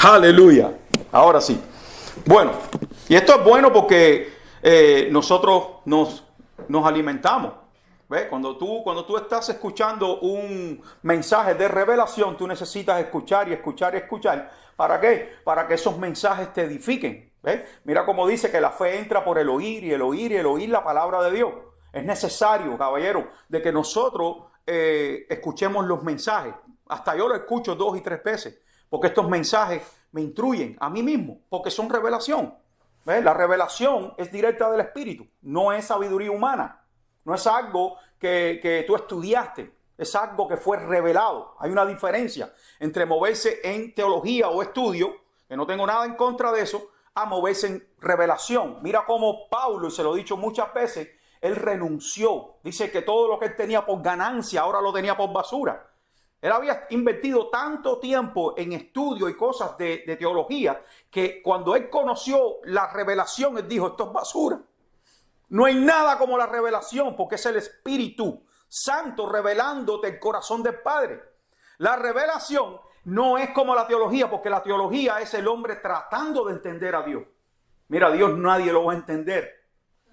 Aleluya. Ahora sí. Bueno, y esto es bueno porque nosotros nos alimentamos. ¿Ves? Cuando tú estás escuchando un mensaje de revelación, tú necesitas escuchar y escuchar y escuchar. ¿Para qué? Para que esos mensajes te edifiquen. ¿Ves? Mira cómo dice que la fe entra por el oír y el oír y el oír la palabra de Dios. Es necesario, caballero, de que nosotros escuchemos los mensajes. Hasta yo lo escucho 2 y 3 veces, porque estos mensajes me instruyen a mí mismo, porque son revelación. ¿Ves? La revelación es directa del Espíritu, no es sabiduría humana, no es algo que tú estudiaste, es algo que fue revelado. Hay una diferencia entre moverse en teología o estudio, que no tengo nada en contra de eso, a moverse en revelación. Mira cómo Pablo, y se lo he dicho muchas veces, él renunció. Dice que todo lo que él tenía por ganancia, ahora lo tenía por basura. Él había invertido tanto tiempo en estudio y cosas de teología que cuando él conoció la revelación, él dijo, esto es basura. No hay nada como la revelación, porque es el Espíritu Santo revelándote el corazón del Padre. La revelación no es como la teología, porque la teología es el hombre tratando de entender a Dios. Mira, a Dios nadie lo va a entender,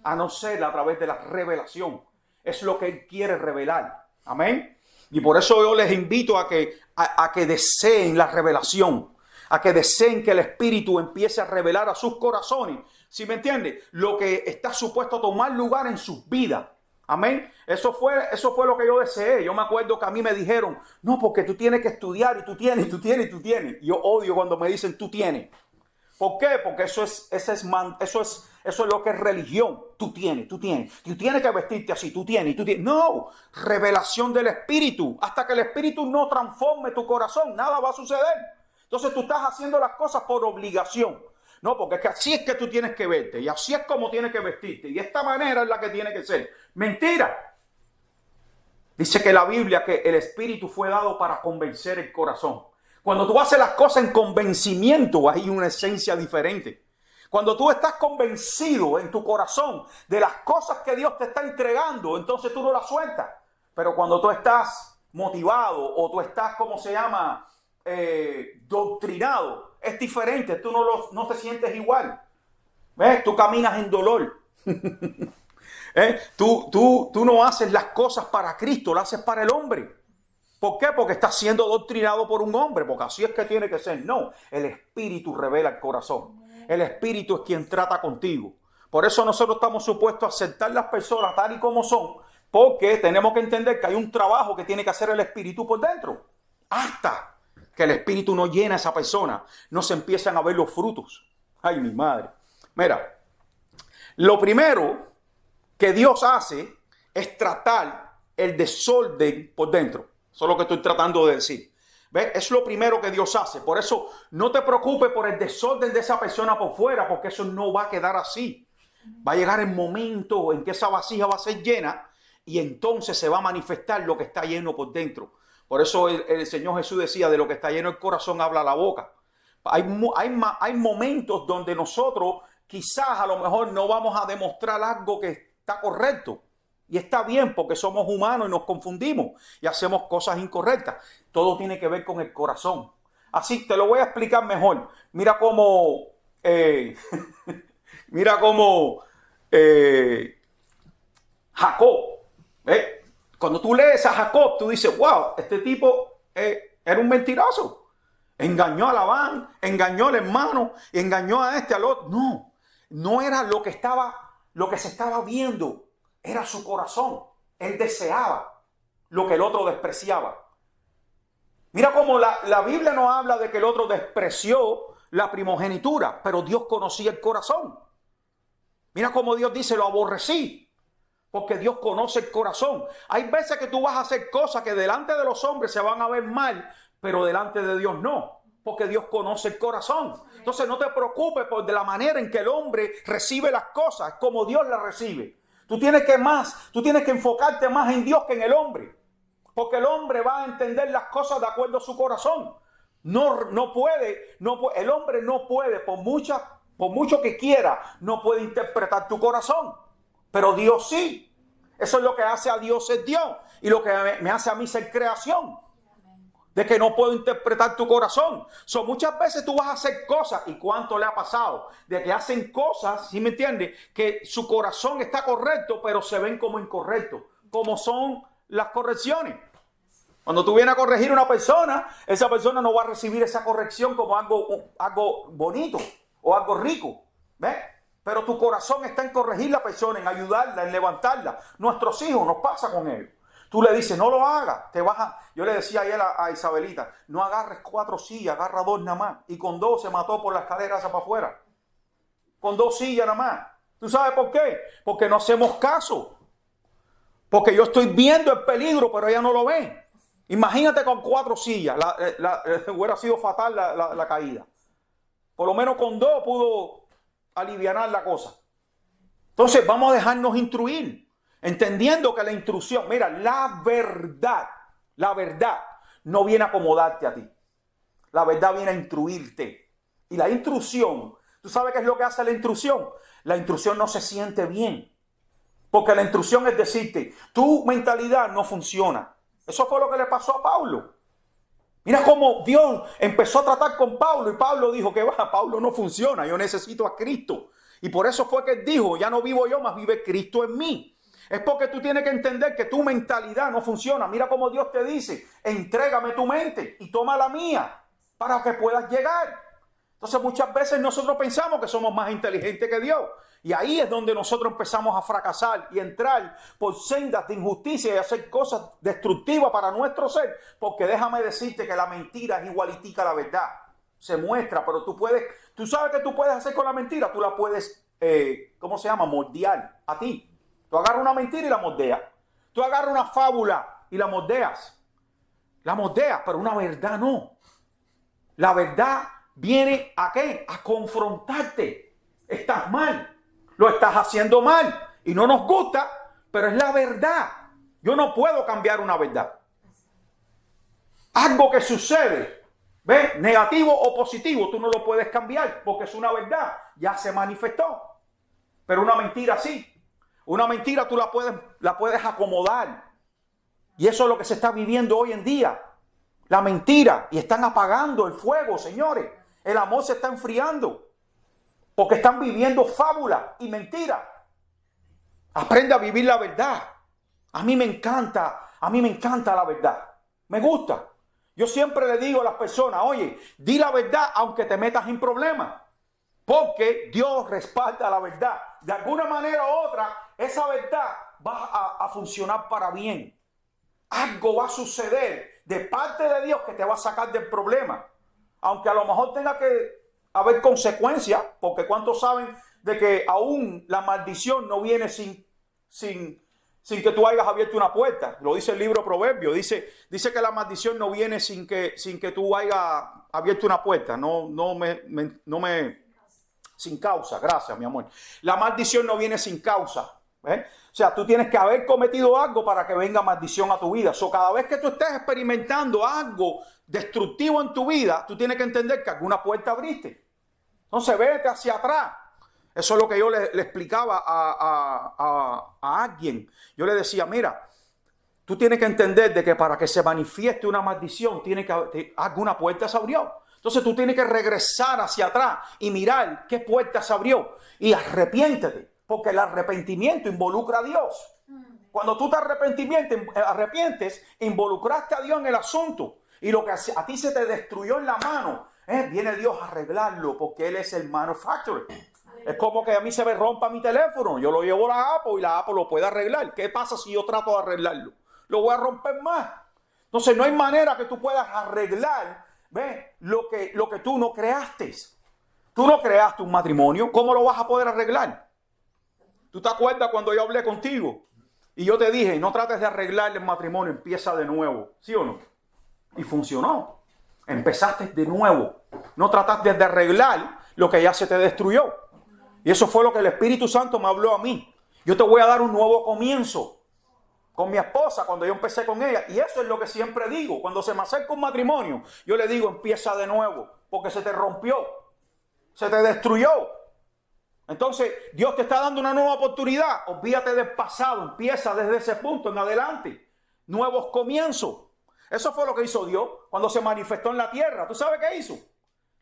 a no ser a través de la revelación. Es lo que Él quiere revelar. Amén. Y por eso yo les invito a que deseen la revelación, a que deseen que el Espíritu empiece a revelar a sus corazones. ¿Sí me entiende? Lo que está supuesto a tomar lugar en sus vidas. Amén. Eso fue lo que yo deseé. Yo me acuerdo que a mí me dijeron, no, porque tú tienes que estudiar y tú tienes. Y yo odio cuando me dicen tú tienes. ¿Por qué? Porque eso es lo que es religión. Tú tienes que vestirte así, tú tienes. No, revelación del Espíritu. Hasta que el Espíritu no transforme tu corazón, nada va a suceder. Entonces tú estás haciendo las cosas por obligación. No, porque es que así es que tú tienes que verte, y así es como tienes que vestirte, y esta manera es la que tiene que ser. Mentira. Dice que la Biblia que el Espíritu fue dado para convencer el corazón. Cuando tú haces las cosas en convencimiento, hay una esencia diferente. Cuando tú estás convencido en tu corazón de las cosas que Dios te está entregando, entonces tú no las sueltas. Pero cuando tú estás motivado o tú estás, ¿cómo se llama? Doctrinado, es diferente. Tú no te sientes igual. ¿Ves? Tú caminas en dolor. Tú no haces las cosas para Cristo, las haces para el hombre. ¿Por qué? Porque estás siendo doctrinado por un hombre, porque así es que tiene que ser. No, el Espíritu revela el corazón. El Espíritu es quien trata contigo. Por eso nosotros estamos supuestos a aceptar las personas tal y como son, porque tenemos que entender que hay un trabajo que tiene que hacer el Espíritu por dentro. Hasta que el Espíritu no llena a esa persona, no se empiezan a ver los frutos. Ay, mi madre. Mira, lo primero que Dios hace es tratar el desorden por dentro. Eso es lo que estoy tratando de decir. ¿Ves? Es lo primero que Dios hace. Por eso no te preocupes por el desorden de esa persona por fuera, porque eso no va a quedar así. Va a llegar el momento en que esa vasija va a ser llena y entonces se va a manifestar lo que está lleno por dentro. Por eso el Señor Jesús decía, de lo que está lleno el corazón habla la boca. Hay momentos donde nosotros quizás a lo mejor no vamos a demostrar algo que está correcto. Y está bien porque somos humanos y nos confundimos y hacemos cosas incorrectas. Todo tiene que ver con el corazón. Así te lo voy a explicar mejor. Mira cómo Jacob. Cuando tú lees a Jacob, tú dices, wow, este tipo era un mentiroso. Engañó a Labán, engañó al hermano, engañó a al otro. No era lo que se estaba viendo. Era su corazón. Él deseaba lo que el otro despreciaba. Mira cómo la Biblia no habla de que el otro despreció la primogenitura, pero Dios conocía el corazón. Mira cómo Dios dice, lo aborrecí, porque Dios conoce el corazón. Hay veces que tú vas a hacer cosas que delante de los hombres se van a ver mal, pero delante de Dios no, porque Dios conoce el corazón. Entonces no te preocupes por de la manera en que el hombre recibe las cosas, como Dios las recibe. Tú tienes que enfocarte más en Dios que en el hombre. Porque el hombre va a entender las cosas de acuerdo a su corazón. No puede, el hombre no puede, por mucho que quiera, no puede interpretar tu corazón. Pero Dios sí. Eso es lo que hace a Dios ser Dios. Y lo que me hace a mí ser creación. de que no puedo interpretar tu corazón. Muchas veces tú vas a hacer cosas, y cuánto le ha pasado, de que hacen cosas, ¿sí me entiendes? Que su corazón está correcto, pero se ven como incorrectos, como son las correcciones. Cuando tú vienes a corregir a una persona, esa persona no va a recibir esa corrección como algo bonito o algo rico, ¿ves? Pero tu corazón está en corregir a la persona, en ayudarla, en levantarla. Nuestros hijos, nos pasa con ellos. Tú le dices, no lo hagas, te vas a... Yo le decía ayer a Isabelita, no agarres 4 sillas, agarra 2 nada más. Y con 2 se mató por la escalera hacia para afuera. Con 2 sillas nada más. ¿Tú sabes por qué? Porque no hacemos caso. Porque yo estoy viendo el peligro, pero ella no lo ve. Imagínate con 4 sillas, hubiera sido fatal la caída. Por lo menos con 2 pudo alivianar la cosa. Entonces vamos a dejarnos instruir. Entendiendo que la instrucción, mira, la verdad no viene a acomodarte a ti. La verdad viene a instruirte. Y la instrucción, ¿tú sabes qué es lo que hace la instrucción? La instrucción no se siente bien. Porque la instrucción es decirte, tu mentalidad no funciona. Eso fue lo que le pasó a Pablo. Mira cómo Dios empezó a tratar con Pablo y Pablo dijo que Pablo no funciona, yo necesito a Cristo. Y por eso fue que él dijo, ya no vivo yo, más vive Cristo en mí. Es porque tú tienes que entender que tu mentalidad no funciona. Mira cómo Dios te dice, entrégame tu mente y toma la mía para que puedas llegar. Entonces muchas veces nosotros pensamos que somos más inteligentes que Dios. Y ahí es donde nosotros empezamos a fracasar y entrar por sendas de injusticia y hacer cosas destructivas para nuestro ser. Porque déjame decirte que la mentira es igualitica a la verdad. Se muestra, pero tú sabes que tú puedes hacer con la mentira. Tú la puedes, moldear a ti. Tú agarras una mentira y la moldeas. Tú agarras una fábula y la moldeas. La moldeas, pero una verdad no. La verdad viene ¿a qué? A confrontarte. Estás mal. Lo estás haciendo mal. Y no nos gusta, pero es la verdad. Yo no puedo cambiar una verdad. Algo que sucede, ¿ves? Negativo o positivo, tú no lo puedes cambiar porque es una verdad. Ya se manifestó. Pero una mentira sí. Una mentira tú la puedes acomodar. Y eso es lo que se está viviendo hoy en día. La mentira. Y están apagando el fuego, señores. El amor se está enfriando. Porque están viviendo fábula y mentira. Aprende a vivir la verdad. A mí me encanta la verdad. Me gusta. Yo siempre le digo a las personas, oye, di la verdad aunque te metas en problemas. Porque Dios respalda la verdad. De alguna manera u otra, esa verdad va a funcionar para bien. Algo va a suceder de parte de Dios que te va a sacar del problema. Aunque a lo mejor tenga que haber consecuencias, porque ¿cuántos saben de que aún la maldición no viene sin que tú hayas abierto una puerta? Lo dice el libro Proverbios. Dice que la maldición no viene sin que tú hayas abierto una puerta. Sin causa, gracias mi amor. La maldición no viene sin causa. ¿Eh? O sea, tú tienes que haber cometido algo para que venga maldición a tu vida. Cada vez que tú estés experimentando algo destructivo en tu vida, tú tienes que entender que alguna puerta abriste. Entonces vete hacia atrás. Eso es lo que yo le explicaba a alguien. Yo le decía, mira, tú tienes que entender de que para que se manifieste una maldición, alguna puerta se abrió. Entonces tú tienes que regresar hacia atrás y mirar qué puerta se abrió y arrepiéntete, porque el arrepentimiento involucra a Dios. Cuando tú te arrepientes, involucraste a Dios en el asunto y lo que a ti se te destruyó en la mano, viene Dios a arreglarlo porque Él es el manufacturer. Es como que a mí se me rompa mi teléfono, yo lo llevo a la Apple y la Apple lo puede arreglar. ¿Qué pasa si yo trato de arreglarlo? Lo voy a romper más. Entonces no hay manera que tú puedas arreglar lo que tú no creaste. Tú no creaste un matrimonio. ¿Cómo lo vas a poder arreglar? ¿Tú te acuerdas cuando yo hablé contigo? Y yo te dije, no trates de arreglar el matrimonio, empieza de nuevo. ¿Sí o no? Y funcionó. Empezaste de nuevo. No trataste de arreglar lo que ya se te destruyó. Y eso fue lo que el Espíritu Santo me habló a mí. Yo te voy a dar un nuevo comienzo. Con mi esposa, cuando yo empecé con ella. Y eso es lo que siempre digo. Cuando se me acerca un matrimonio, yo le digo, empieza de nuevo. Porque se te rompió. Se te destruyó. Entonces, Dios te está dando una nueva oportunidad. Olvídate del pasado. Empieza desde ese punto en adelante. Nuevos comienzos. Eso fue lo que hizo Dios cuando se manifestó en la tierra. ¿Tú sabes qué hizo?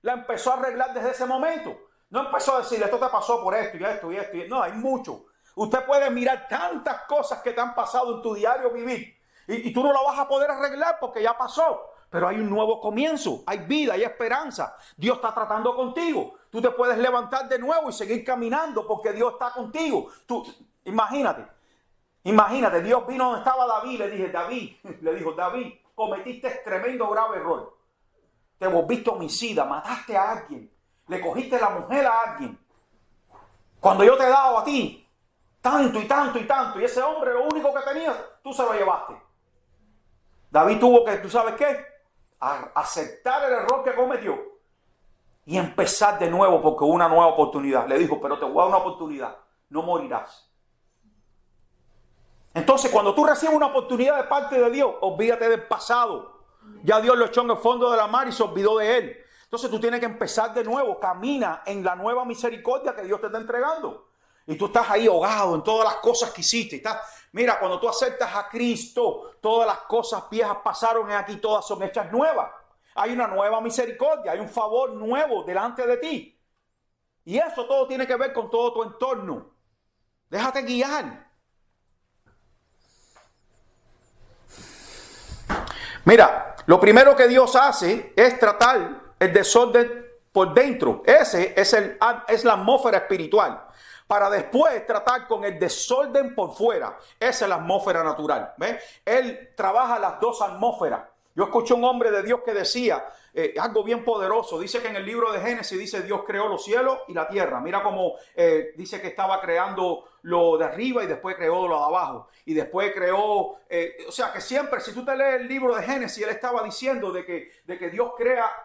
La empezó a arreglar desde ese momento. No empezó a decirle, esto te pasó por esto y esto y esto. No, hay mucho. Usted puede mirar tantas cosas que te han pasado en tu diario vivir y tú no lo vas a poder arreglar porque ya pasó. Pero hay un nuevo comienzo, hay vida, hay esperanza. Dios está tratando contigo. Tú te puedes levantar de nuevo y seguir caminando porque Dios está contigo. Imagínate, Dios vino donde estaba David, le dijo, David, cometiste tremendo grave error. Te volviste homicida, mataste a alguien, le cogiste la mujer a alguien. Cuando yo te he dado a ti tanto y tanto y tanto, y ese hombre lo único que tenía, tú se lo llevaste. David tuvo que, ¿tú sabes qué? Aceptar el error que cometió y empezar de nuevo porque hubo una nueva oportunidad. Le dijo, pero te voy a dar una oportunidad, no morirás. Entonces, cuando tú recibes una oportunidad de parte de Dios, olvídate del pasado. Ya Dios lo echó en el fondo de la mar y se olvidó de él. Entonces tú tienes que empezar de nuevo. Camina en la nueva misericordia que Dios te está entregando. Y tú estás ahí ahogado en todas las cosas que hiciste. Mira, cuando tú aceptas a Cristo, todas las cosas viejas pasaron y aquí todas son hechas nuevas. Hay una nueva misericordia, hay un favor nuevo delante de ti. Y eso todo tiene que ver con todo tu entorno. Déjate guiar. Mira, lo primero que Dios hace es tratar el desorden por dentro. Ese es la atmósfera espiritual. Para después tratar con el desorden por fuera. Esa es la atmósfera natural. ¿Ves? Él trabaja las dos atmósferas. Yo escuché un hombre de Dios que decía algo bien poderoso. Dice que en el libro de Génesis dice Dios creó los cielos y la tierra. Mira cómo dice que estaba creando lo de arriba y después creó lo de abajo. Y después creó, o sea que siempre, si tú te lees el libro de Génesis, él estaba diciendo de que Dios crea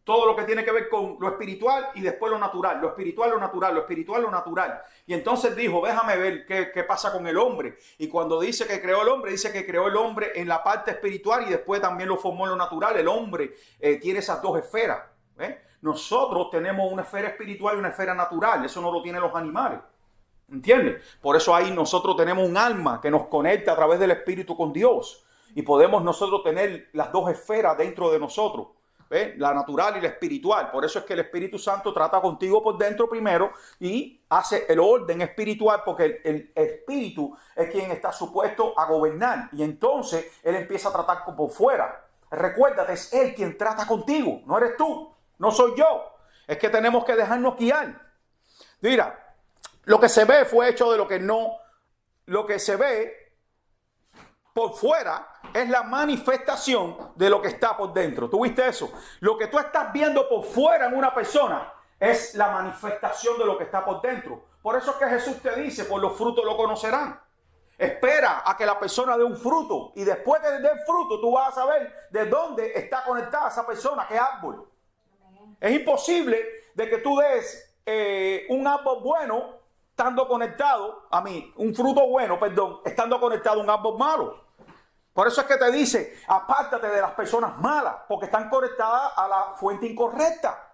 todo lo que tiene que ver con lo espiritual y después lo natural. Lo espiritual, lo natural, lo espiritual, lo natural. Y entonces dijo, déjame ver qué pasa con el hombre. Y cuando dice que creó el hombre, dice que creó el hombre en la parte espiritual y después también lo formó en lo natural. El hombre tiene esas dos esferas. Nosotros tenemos una esfera espiritual y una esfera natural. Eso no lo tienen los animales. ¿Entiendes? Por eso ahí nosotros tenemos un alma que nos conecta a través del espíritu con Dios. Y podemos nosotros tener las dos esferas dentro de nosotros. La natural y la espiritual. Por eso es que el Espíritu Santo trata contigo por dentro primero y hace el orden espiritual, porque el espíritu es quien está supuesto a gobernar y entonces él empieza a tratar por fuera. Recuérdate, es él quien trata contigo, no eres tú, no soy yo. Es que tenemos que dejarnos guiar. Mira, lo que se ve fue hecho de lo que no, lo que se ve por fuera es la manifestación de lo que está por dentro. ¿Tú viste eso? Lo que tú estás viendo por fuera en una persona es la manifestación de lo que está por dentro. Por eso es que Jesús te dice, por los frutos lo conocerán. Espera a que la persona dé un fruto y después que dé el fruto tú vas a saber de dónde está conectada esa persona, qué árbol. Es imposible de que tú des un árbol bueno estando conectado, un fruto bueno, estando conectado a un árbol malo. Por eso es que te dice, apártate de las personas malas, porque están conectadas a la fuente incorrecta.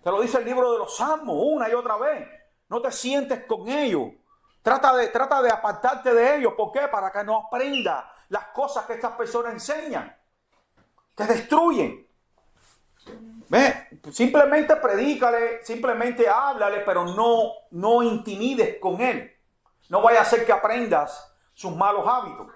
Te lo dice el libro de los Salmos una y otra vez. No te sientes con ellos. Trata de apartarte de ellos. ¿Por qué? Para que no aprendas las cosas que estas personas enseñan. Te destruyen. Simplemente predícale, simplemente háblale, pero no intimides con él. No vaya a ser que aprendas sus malos hábitos.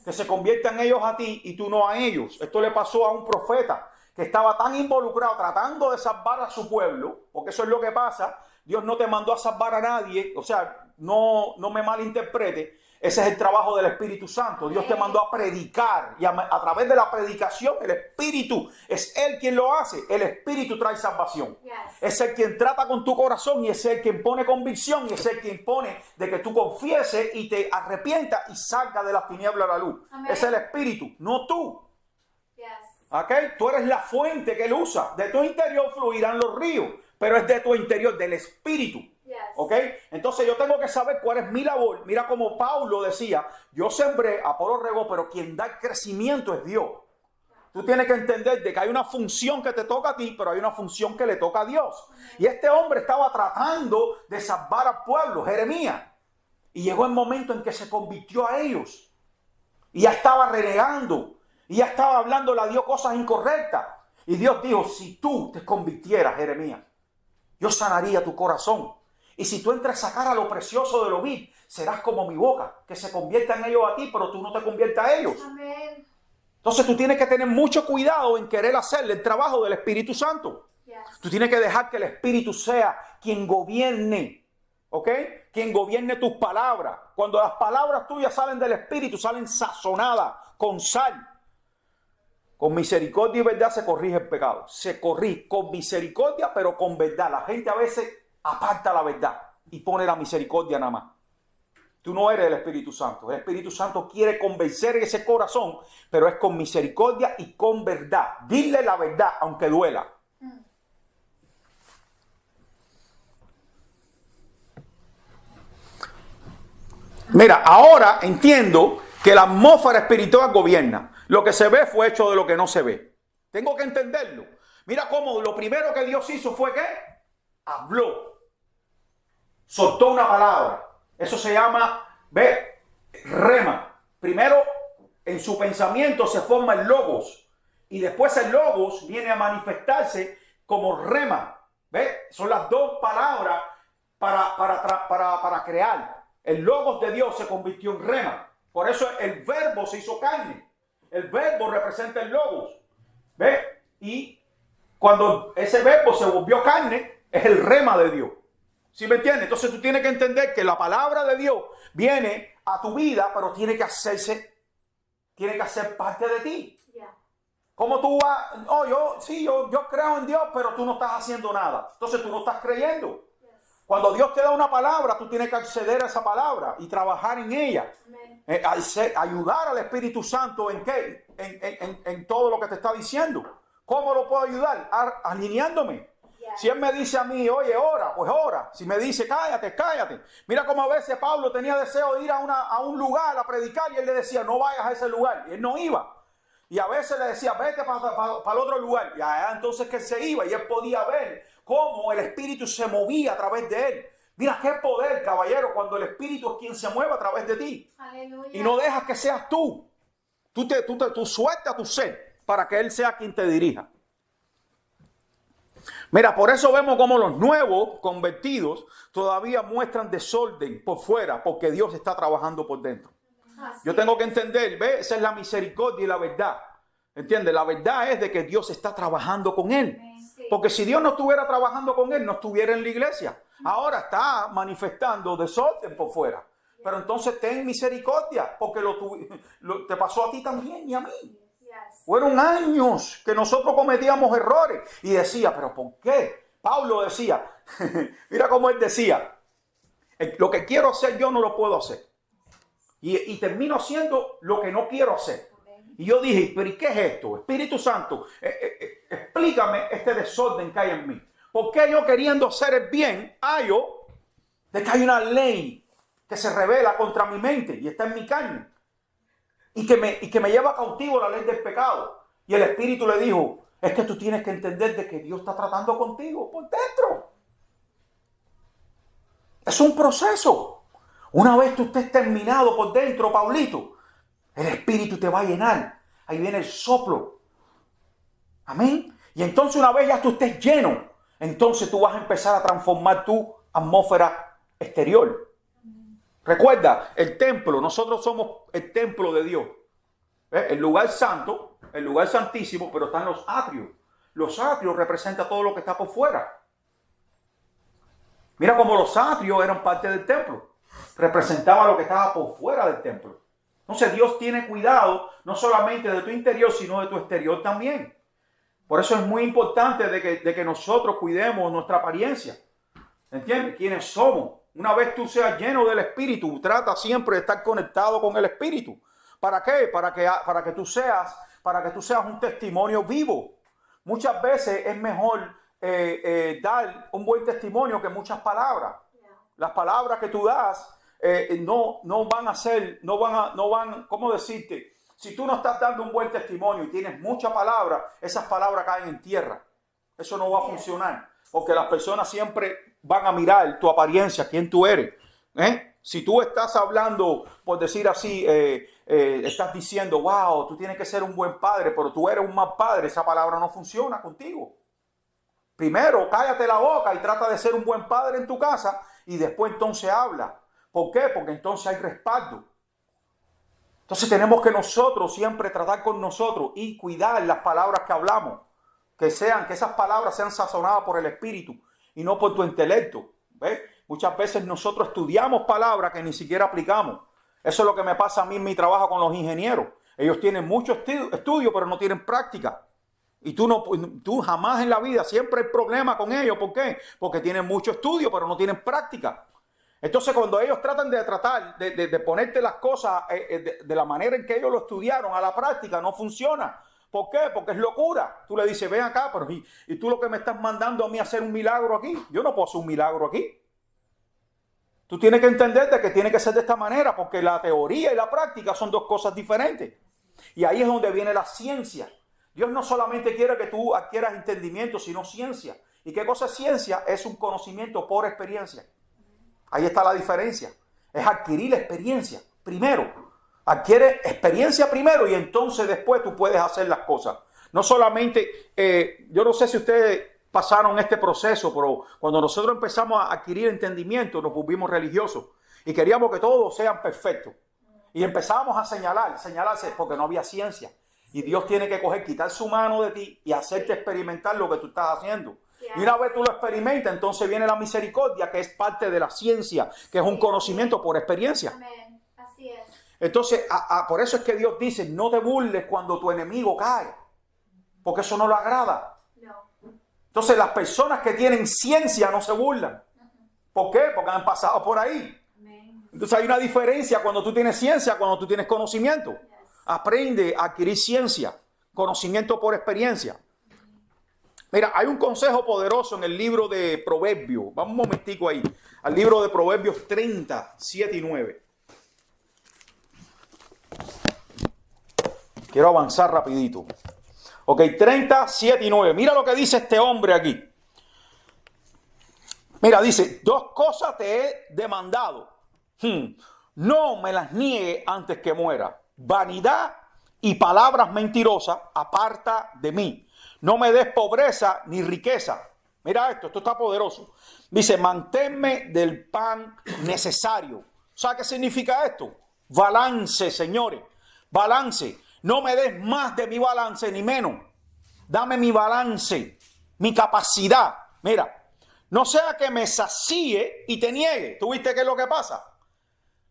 Que se conviertan ellos a ti y tú no a ellos. Esto le pasó a un profeta que estaba tan involucrado tratando de salvar a su pueblo, porque eso es lo que pasa. Dios no te mandó a salvar a nadie, o sea, no me malinterprete. Ese es el trabajo del Espíritu Santo. Dios te mandó a predicar y a través de la predicación el Espíritu es Él quien lo hace. El Espíritu trae salvación. Yes. Es el quien trata con tu corazón y es el quien pone convicción y es el quien pone de que tú confieses y te arrepientas y salgas de las tinieblas a la luz. Amen. Es el Espíritu, no tú. Yes. ¿Okay? Tú eres la fuente que Él usa. De tu interior fluirán los ríos, pero es de tu interior, del Espíritu. Yes. ¿Ok? Entonces yo tengo que saber cuál es mi labor. Mira como Pablo decía, yo sembré, Apolo regó, pero quien da el crecimiento es Dios. Tú tienes que entender de que hay una función que te toca a ti, pero hay una función que le toca a Dios. Y este hombre estaba tratando de salvar al pueblo, Jeremías. Y llegó el momento en que se convirtió a ellos. Y ya estaba renegando. Y ya estaba hablando, le dio cosas incorrectas. Y Dios dijo, si tú te convirtieras, Jeremías, yo sanaría tu corazón. Y si tú entras a sacar a lo precioso de lo vil, serás como mi boca, que se conviertan ellos a ti, pero tú no te conviertas a ellos. Amén. Entonces tú tienes que tener mucho cuidado en querer hacerle el trabajo del Espíritu Santo. Tú tienes que dejar que el Espíritu sea quien gobierne, ¿ok? Quien gobierne tus palabras. Cuando las palabras tuyas salen del Espíritu, salen sazonadas con sal. Con misericordia y verdad se corrige el pecado. Se corrige con misericordia, pero con verdad. La gente a veces aparta la verdad y pone la misericordia nada más. Tú no eres el Espíritu Santo. El Espíritu Santo quiere convencer ese corazón, pero es con misericordia y con verdad. Dile la verdad, aunque duela. Mira, ahora entiendo que la atmósfera espiritual gobierna. Lo que se ve fue hecho de lo que no se ve. Tengo que entenderlo. Mira cómo lo primero que Dios hizo fue ¿qué? Habló. Soltó una palabra. Eso se llama, ve, rema. Primero, en su pensamiento se forma el logos. Y después el logos viene a manifestarse como rema. ¿Ve? Son las dos palabras para crear. El logos de Dios se convirtió en rema. Por eso el verbo se hizo carne. El verbo representa el logos. ¿Ve? Y cuando ese verbo se volvió carne, es el rema de Dios. ¿Sí me entiendes? Entonces tú tienes que entender que la palabra de Dios viene a tu vida, pero tiene que hacer parte de ti. ¿Cómo tú vas? Oh, yo creo en Dios, pero tú no estás haciendo nada. Entonces tú no estás creyendo. Cuando Dios te da una palabra, tú tienes que acceder a esa palabra y trabajar en ella. Ayudar al Espíritu Santo ¿en qué? En todo lo que te está diciendo. ¿Cómo lo puedo ayudar? Alineándome. Si Él me dice a mí, oye, ora, pues ora. Si me dice, cállate, cállate. Mira cómo a veces Pablo tenía deseo de ir a un lugar a predicar y él le decía, no vayas a ese lugar. Y él no iba. Y a veces le decía, vete para el otro lugar. Y allá entonces que él se iba y él podía ver cómo el Espíritu se movía a través de él. Mira qué poder, caballero, cuando el Espíritu es quien se mueve a través de ti. Aleluya. Y no dejas que seas tú. Tú sueltas tu ser para que Él sea quien te dirija. Mira, por eso vemos como los nuevos convertidos todavía muestran desorden por fuera, porque Dios está trabajando por dentro. Yo tengo que entender, ¿ves? Esa es la misericordia y la verdad. ¿Entiendes? La verdad es de que Dios está trabajando con él. Porque si Dios no estuviera trabajando con él, no estuviera en la iglesia. Ahora está manifestando desorden por fuera. Pero entonces ten misericordia, porque te pasó a ti también y a mí. Fueron años que nosotros cometíamos errores. Y decía, ¿pero por qué? Pablo decía, mira cómo él decía, lo que quiero hacer yo no lo puedo hacer. Y termino haciendo lo que no quiero hacer. Y yo dije, ¿pero y qué es esto? Espíritu Santo, explícame este desorden que hay en mí. ¿Por qué yo queriendo hacer el bien, hallo de que hay una ley que se revela contra mi mente y está en mi carne? Y que me lleva cautivo la ley del pecado. Y el Espíritu le dijo, es que tú tienes que entender de que Dios está tratando contigo por dentro. Es un proceso. Una vez tú estés terminado por dentro, Paulito, el Espíritu te va a llenar. Ahí viene el soplo. Amén. Y entonces una vez ya tú estés lleno, entonces tú vas a empezar a transformar tu atmósfera exterior. Recuerda, el templo, nosotros somos el templo de Dios. El lugar santo, el lugar santísimo, pero están los atrios. Los atrios representan todo lo que está por fuera. Mira cómo los atrios eran parte del templo. Representaba lo que estaba por fuera del templo. Entonces Dios tiene cuidado no solamente de tu interior, sino de tu exterior también. Por eso es muy importante de que nosotros cuidemos nuestra apariencia. ¿Entiendes? ¿Quiénes somos? Una vez tú seas lleno del Espíritu, trata siempre de estar conectado con el Espíritu. ¿Para qué? Para que tú seas un testimonio vivo. Muchas veces es mejor dar un buen testimonio que muchas palabras. Las palabras que tú das no van, ¿cómo decirte? Si tú no estás dando un buen testimonio y tienes mucha palabra, esas palabras caen en tierra. Eso no va a funcionar. Porque las personas siempre van a mirar tu apariencia, quién tú eres. Si tú estás hablando, por decir así, estás diciendo, wow, tú tienes que ser un buen padre, pero tú eres un mal padre, esa palabra no funciona contigo. Primero, cállate la boca y trata de ser un buen padre en tu casa y después entonces habla. ¿Por qué? Porque entonces hay respaldo. Entonces tenemos que nosotros siempre tratar con nosotros y cuidar las palabras que hablamos. Que esas palabras sean sazonadas por el Espíritu y no por tu intelecto. ¿Ves? Muchas veces nosotros estudiamos palabras que ni siquiera aplicamos. Eso es lo que me pasa a mí en mi trabajo con los ingenieros. Ellos tienen mucho estudio, pero no tienen práctica. Y tú jamás en la vida, siempre hay problema con ellos. ¿Por qué? Porque tienen mucho estudio, pero no tienen práctica. Entonces, cuando ellos tratan de ponerte las cosas de la manera en que ellos lo estudiaron a la práctica, no funciona. ¿Por qué? Porque es locura. Tú le dices, ven acá, pero ¿y tú lo que me estás mandando a mí a hacer un milagro aquí? Yo no puedo hacer un milagro aquí. Tú tienes que entender de que tiene que ser de esta manera, porque la teoría y la práctica son dos cosas diferentes. Y ahí es donde viene la ciencia. Dios no solamente quiere que tú adquieras entendimiento, sino ciencia. ¿Y qué cosa es ciencia? Es un conocimiento por experiencia. Ahí está la diferencia. Es adquirir la experiencia primero. Adquiere experiencia primero y entonces después tú puedes hacer las cosas. No solamente, yo no sé si ustedes pasaron este proceso, pero cuando nosotros empezamos a adquirir entendimiento, nos volvimos religiosos y queríamos que todos sean perfectos. Y empezábamos a señalarse porque no había ciencia. Y Dios tiene que quitar su mano de ti y hacerte experimentar lo que tú estás haciendo. Y una vez tú lo experimentas, entonces viene la misericordia, que es parte de la ciencia, que es un conocimiento por experiencia. Amén. Así es. Entonces, por eso es que Dios dice, no te burles cuando tu enemigo cae, porque eso no lo agrada. No. Entonces, las personas que tienen ciencia no se burlan. ¿Por qué? Porque han pasado por ahí. Amén. Entonces, hay una diferencia cuando tú tienes ciencia, cuando tú tienes conocimiento. Aprende a adquirir ciencia, conocimiento por experiencia. Mira, hay un consejo poderoso en el libro de Proverbios. Vamos un momentico ahí. Al libro de Proverbios 30, 7 y 9. Quiero avanzar rapidito. Ok, 30, 7 y 9. Mira lo que dice este hombre aquí. Mira, dice, 2 cosas te he demandado. No me las niegue antes que muera. Vanidad y palabras mentirosas, aparta de mí. No me des pobreza ni riqueza. Mira esto está poderoso. Dice, manténme del pan necesario. ¿Sabe qué significa esto? Balance, señores. Balance. No me des más de mi balance ni menos. Dame mi balance, mi capacidad. Mira, no sea que me sacíe y te niegue. ¿Tú viste qué es lo que pasa?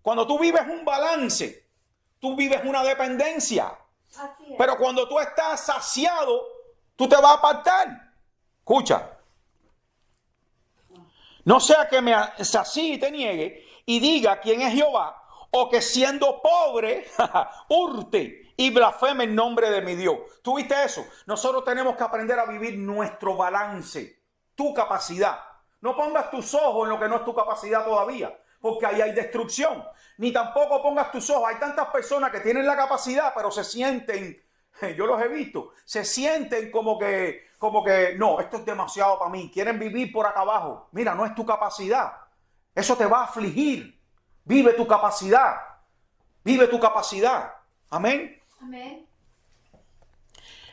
Cuando tú vives un balance, tú vives una dependencia. Así es. Pero cuando tú estás saciado, tú te vas a apartar. Escucha. No sea que me sacie y te niegue y diga quién es Jehová, o que siendo pobre hurte y blasfeme el nombre de mi Dios. ¿Tú viste eso? Nosotros tenemos que aprender a vivir nuestro balance, tu capacidad. No pongas tus ojos en lo que no es tu capacidad todavía, porque ahí hay destrucción. Ni tampoco pongas tus ojos. Hay tantas personas que tienen la capacidad, pero se sienten, yo los he visto, se sienten como que no, esto es demasiado para mí. Quieren vivir por acá abajo. Mira, no es tu capacidad. Eso te va a afligir. Vive tu capacidad. Vive tu capacidad. Amén. Amén.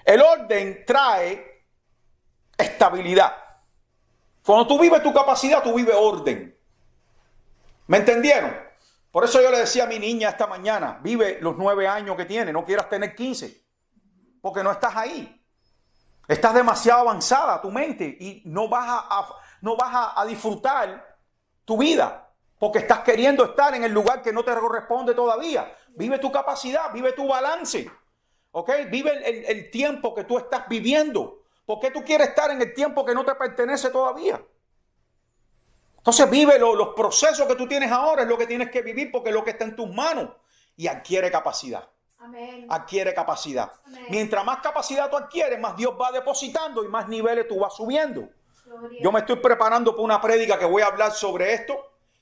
El orden trae estabilidad. Cuando tú vives tu capacidad, tú vives orden. ¿Me entendieron? Por eso yo le decía a mi niña esta mañana, vive los 9 años que tiene, no quieras tener 15, porque no estás ahí. Estás demasiado avanzada tu mente y no vas a disfrutar tu vida, porque estás queriendo estar en el lugar que no te corresponde todavía. Vive tu capacidad, vive tu balance, ¿ok? Vive el tiempo que tú estás viviendo. ¿Por qué tú quieres estar en el tiempo que no te pertenece todavía? Entonces vive los procesos que tú tienes ahora, es lo que tienes que vivir porque es lo que está en tus manos. Y adquiere capacidad. Amén. Adquiere capacidad. Amén. Mientras más capacidad tú adquieres, más Dios va depositando y más niveles tú vas subiendo. Gloria. Yo me estoy preparando para una prédica que voy a hablar sobre esto,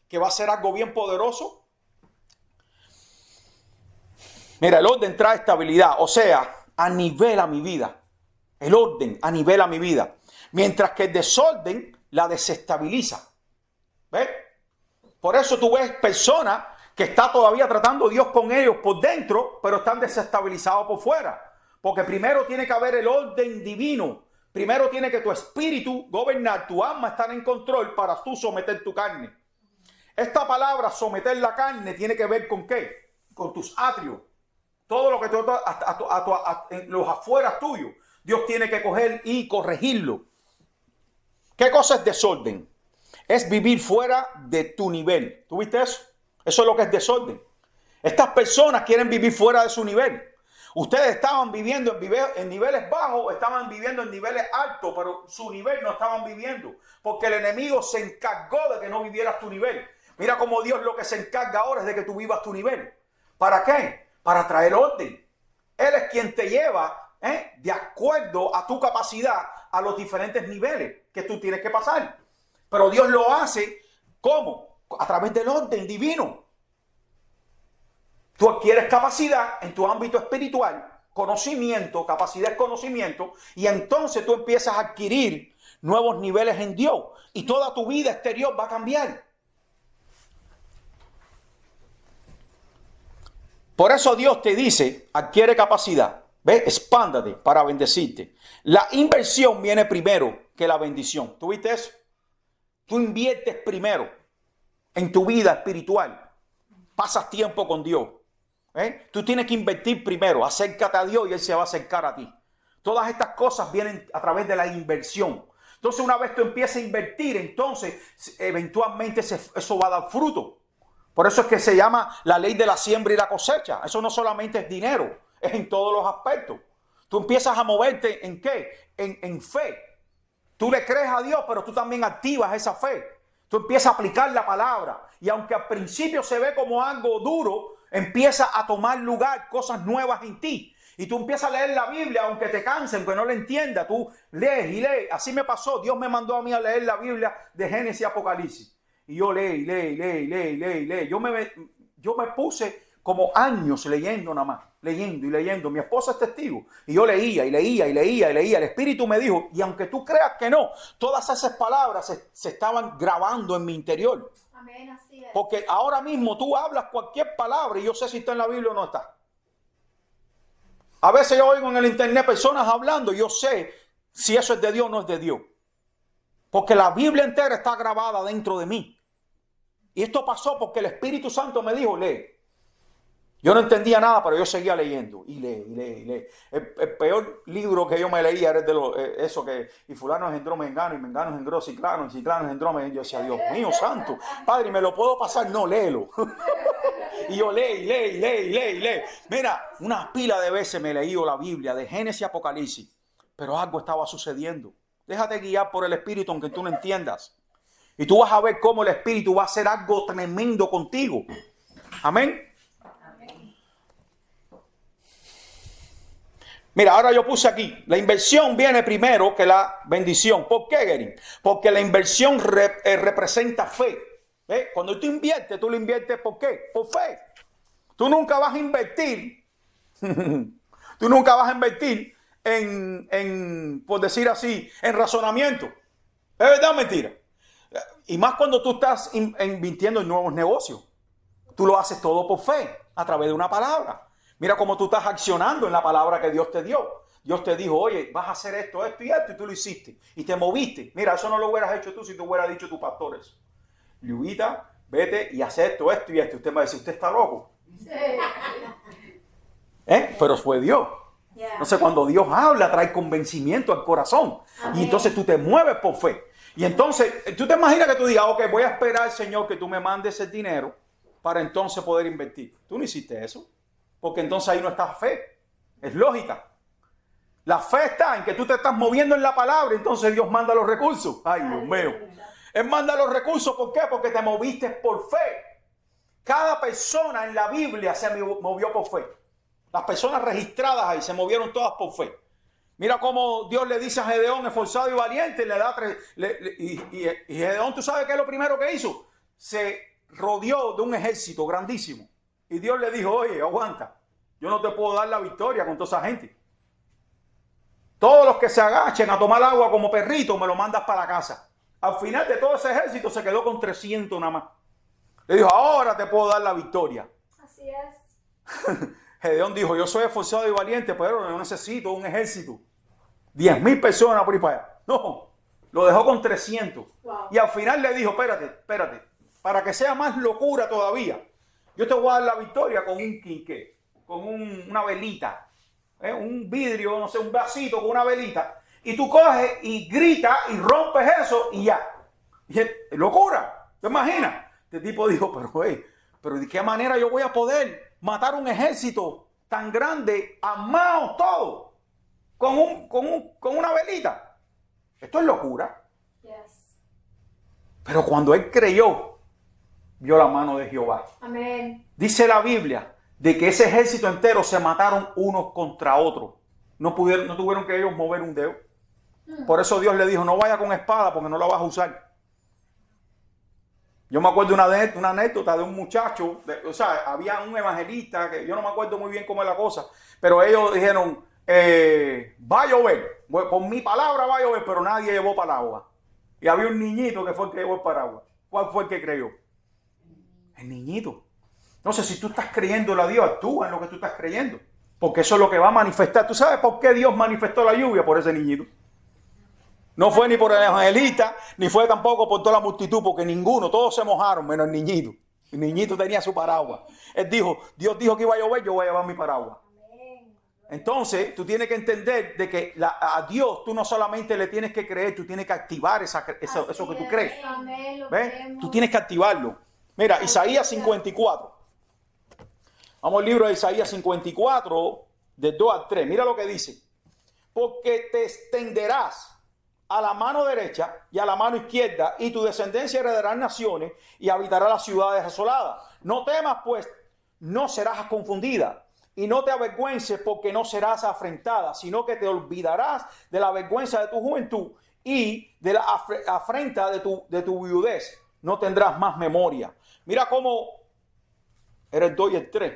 que va a ser algo bien poderoso. Mira, el orden trae estabilidad, o sea, anivela mi vida. El orden anivela mi vida. Mientras que el desorden la desestabiliza. ¿Ves? Por eso tú ves personas que está todavía tratando Dios con ellos por dentro, pero están desestabilizados por fuera. Porque primero tiene que haber el orden divino. Primero tiene que tu espíritu gobernar, tu alma estar en control para tú someter tu carne. Esta palabra, someter la carne, tiene que ver con ¿qué? Con tus atrios. Todo lo que tú, en los afueras tuyos, Dios tiene que coger y corregirlo. ¿Qué cosa es desorden? Es vivir fuera de tu nivel. ¿Tú viste eso? Eso es lo que es desorden. Estas personas quieren vivir fuera de su nivel. Ustedes estaban viviendo en niveles bajos, estaban viviendo en niveles altos, pero su nivel no estaban viviendo. Porque el enemigo se encargó de que no vivieras tu nivel. Mira cómo Dios lo que se encarga ahora es de que tú vivas tu nivel. ¿Para qué? Para traer orden. Él es quien te lleva de acuerdo a tu capacidad a los diferentes niveles que tú tienes que pasar. Pero Dios lo hace, ¿cómo? A través del orden divino. Tú adquieres capacidad en tu ámbito espiritual, conocimiento, capacidad de conocimiento, y entonces tú empiezas a adquirir nuevos niveles en Dios y toda tu vida exterior va a cambiar. Por eso Dios te dice, adquiere capacidad, ¿ves? Expándate para bendecirte. La inversión viene primero que la bendición. ¿Tú viste eso? Tú inviertes primero en tu vida espiritual. Pasas tiempo con Dios. Tú tienes que invertir primero. Acércate a Dios y Él se va a acercar a ti. Todas estas cosas vienen a través de la inversión. Entonces, una vez tú empiezas a invertir, entonces eventualmente eso va a dar fruto. Por eso es que se llama la ley de la siembra y la cosecha. Eso no solamente es dinero, es en todos los aspectos. Tú empiezas a moverte ¿en qué? En fe. Tú le crees a Dios, pero tú también activas esa fe. Tú empiezas a aplicar la palabra. Y aunque al principio se ve como algo duro, empieza a tomar lugar cosas nuevas en ti. Y tú empiezas a leer la Biblia, aunque te cansen, aunque no la entiendas. Tú lees y lees. Así me pasó. Dios me mandó a mí a leer la Biblia de Génesis y Apocalipsis. Y yo leí. Yo me puse como años leyendo nada más. Leyendo y leyendo. Mi esposa es testigo. Y yo leía. El Espíritu me dijo, y aunque tú creas que no, todas esas palabras se estaban grabando en mi interior. Amén, así es. Porque ahora mismo tú hablas cualquier palabra y yo sé si está en la Biblia o no está. A veces yo oigo en el internet personas hablando y yo sé si eso es de Dios o no es de Dios. Porque la Biblia entera está grabada dentro de mí. Y esto pasó porque el Espíritu Santo me dijo, lee. Yo no entendía nada, pero yo seguía leyendo. Y lee. El peor libro que yo me leía era de eso que, y fulano engendró Mengano, y Mengano engendró Ciclano, y Ciclano engendró Mengano. Yo decía, Dios mío santo, Padre, ¿me lo puedo pasar? No, léelo. Y yo leí. Mira, una pila de veces me he leído la Biblia de Génesis y Apocalipsis, pero algo estaba sucediendo. Déjate guiar por el Espíritu aunque tú no entiendas. Y tú vas a ver cómo el Espíritu va a hacer algo tremendo contigo. Amén. Mira, ahora yo puse aquí, la inversión viene primero que la bendición. ¿Por qué, Gerin? Porque la inversión representa fe. ¿Ves? Cuando tú inviertes, tú lo inviertes ¿por qué? Por fe. Tú nunca vas a invertir, por decir así, en razonamiento. ¿Es verdad o mentira? Y más cuando tú estás invirtiendo en nuevos negocios. Tú lo haces todo por fe, a través de una palabra. Mira cómo tú estás accionando en la palabra que Dios te dio. Dios te dijo, oye, vas a hacer esto y tú lo hiciste. Y te moviste. Mira, eso no lo hubieras hecho tú si te hubieras dicho a tus pastores. Lluita, vete y haz esto y esto. Usted me va a decir, usted está loco. Sí. Pero fue Dios. Yeah. Entonces cuando Dios habla, trae convencimiento al corazón. Amén. Y entonces tú te mueves por fe. Y entonces, tú te imaginas que tú digas, ok, voy a esperar, Señor, que tú me mandes el dinero para entonces poder invertir. Tú no hiciste eso. Porque entonces ahí no está fe. Es lógica. La fe está en que tú te estás moviendo en la palabra. Entonces Dios manda los recursos. Ay, Dios mío. Él manda los recursos. ¿Por qué? Porque te moviste por fe. Cada persona en la Biblia se movió por fe. Las personas registradas ahí se movieron todas por fe. Mira cómo Dios le dice a Gedeón, esforzado y valiente, le da y Gedeón, ¿tú sabes qué es lo primero que hizo? Se rodeó de un ejército grandísimo. Y Dios le dijo, oye, aguanta, yo no te puedo dar la victoria con toda esa gente. Todos los que se agachen a tomar agua como perrito, me lo mandas para la casa. Al final de todo ese ejército se quedó con 300 nada más. Le dijo, ahora te puedo dar la victoria. Así es. Gedeón dijo, yo soy esforzado y valiente, pero yo necesito un ejército. 10,000 personas por ahí para allá. No, lo dejó con 300. Wow. Y al final le dijo, espérate, para que sea más locura todavía, yo te voy a dar la victoria con un quinqué, con una velita, un vidrio, no sé, un vasito con una velita. Y tú coges y gritas y rompes eso y ya. Y locura, ¿te imaginas? Este tipo dijo, pero ¿de qué manera yo voy a poder matar un ejército tan grande, armados todos, con una velita? Esto es locura. Yes. Pero cuando él creyó, vio la mano de Jehová. Amén. Dice la Biblia de que ese ejército entero se mataron unos contra otros. No tuvieron que ellos mover un dedo. Por eso Dios le dijo, no vaya con espada porque no la vas a usar. Yo me acuerdo una anécdota de un muchacho, había un evangelista, que yo no me acuerdo muy bien cómo es la cosa, pero ellos dijeron, va a llover, por mi palabra va a llover, pero nadie llevó paraguas. Y había un niñito que fue el que llevó el paraguas. ¿Cuál fue el que creyó? El niñito. Entonces, si tú estás creyéndole a Dios, actúa en lo que tú estás creyendo, porque eso es lo que va a manifestar. ¿Tú sabes por qué Dios manifestó la lluvia? Por ese niñito. No fue ni por el evangelista, ni fue tampoco por toda la multitud, porque todos se mojaron, menos el niñito. El niñito tenía su paraguas. Dios dijo que iba a llover, yo voy a llevar mi paraguas. Entonces, tú tienes que entender de que a Dios tú no solamente le tienes que creer, tú tienes que activar eso que tú crees. ¿Ves? Tú tienes que activarlo. Mira, Isaías 54. Vamos al libro de Isaías 54, del 2 al 3. Mira lo que dice. Porque te extenderás a la mano derecha y a la mano izquierda, y tu descendencia heredará naciones y habitará las ciudades asoladas. No temas, pues, no serás confundida, y no te avergüences, porque no serás afrentada, sino que te olvidarás de la vergüenza de tu juventud y de la afrenta de tu viudez. No tendrás más memoria. Mira cómo era el 2 y el 3.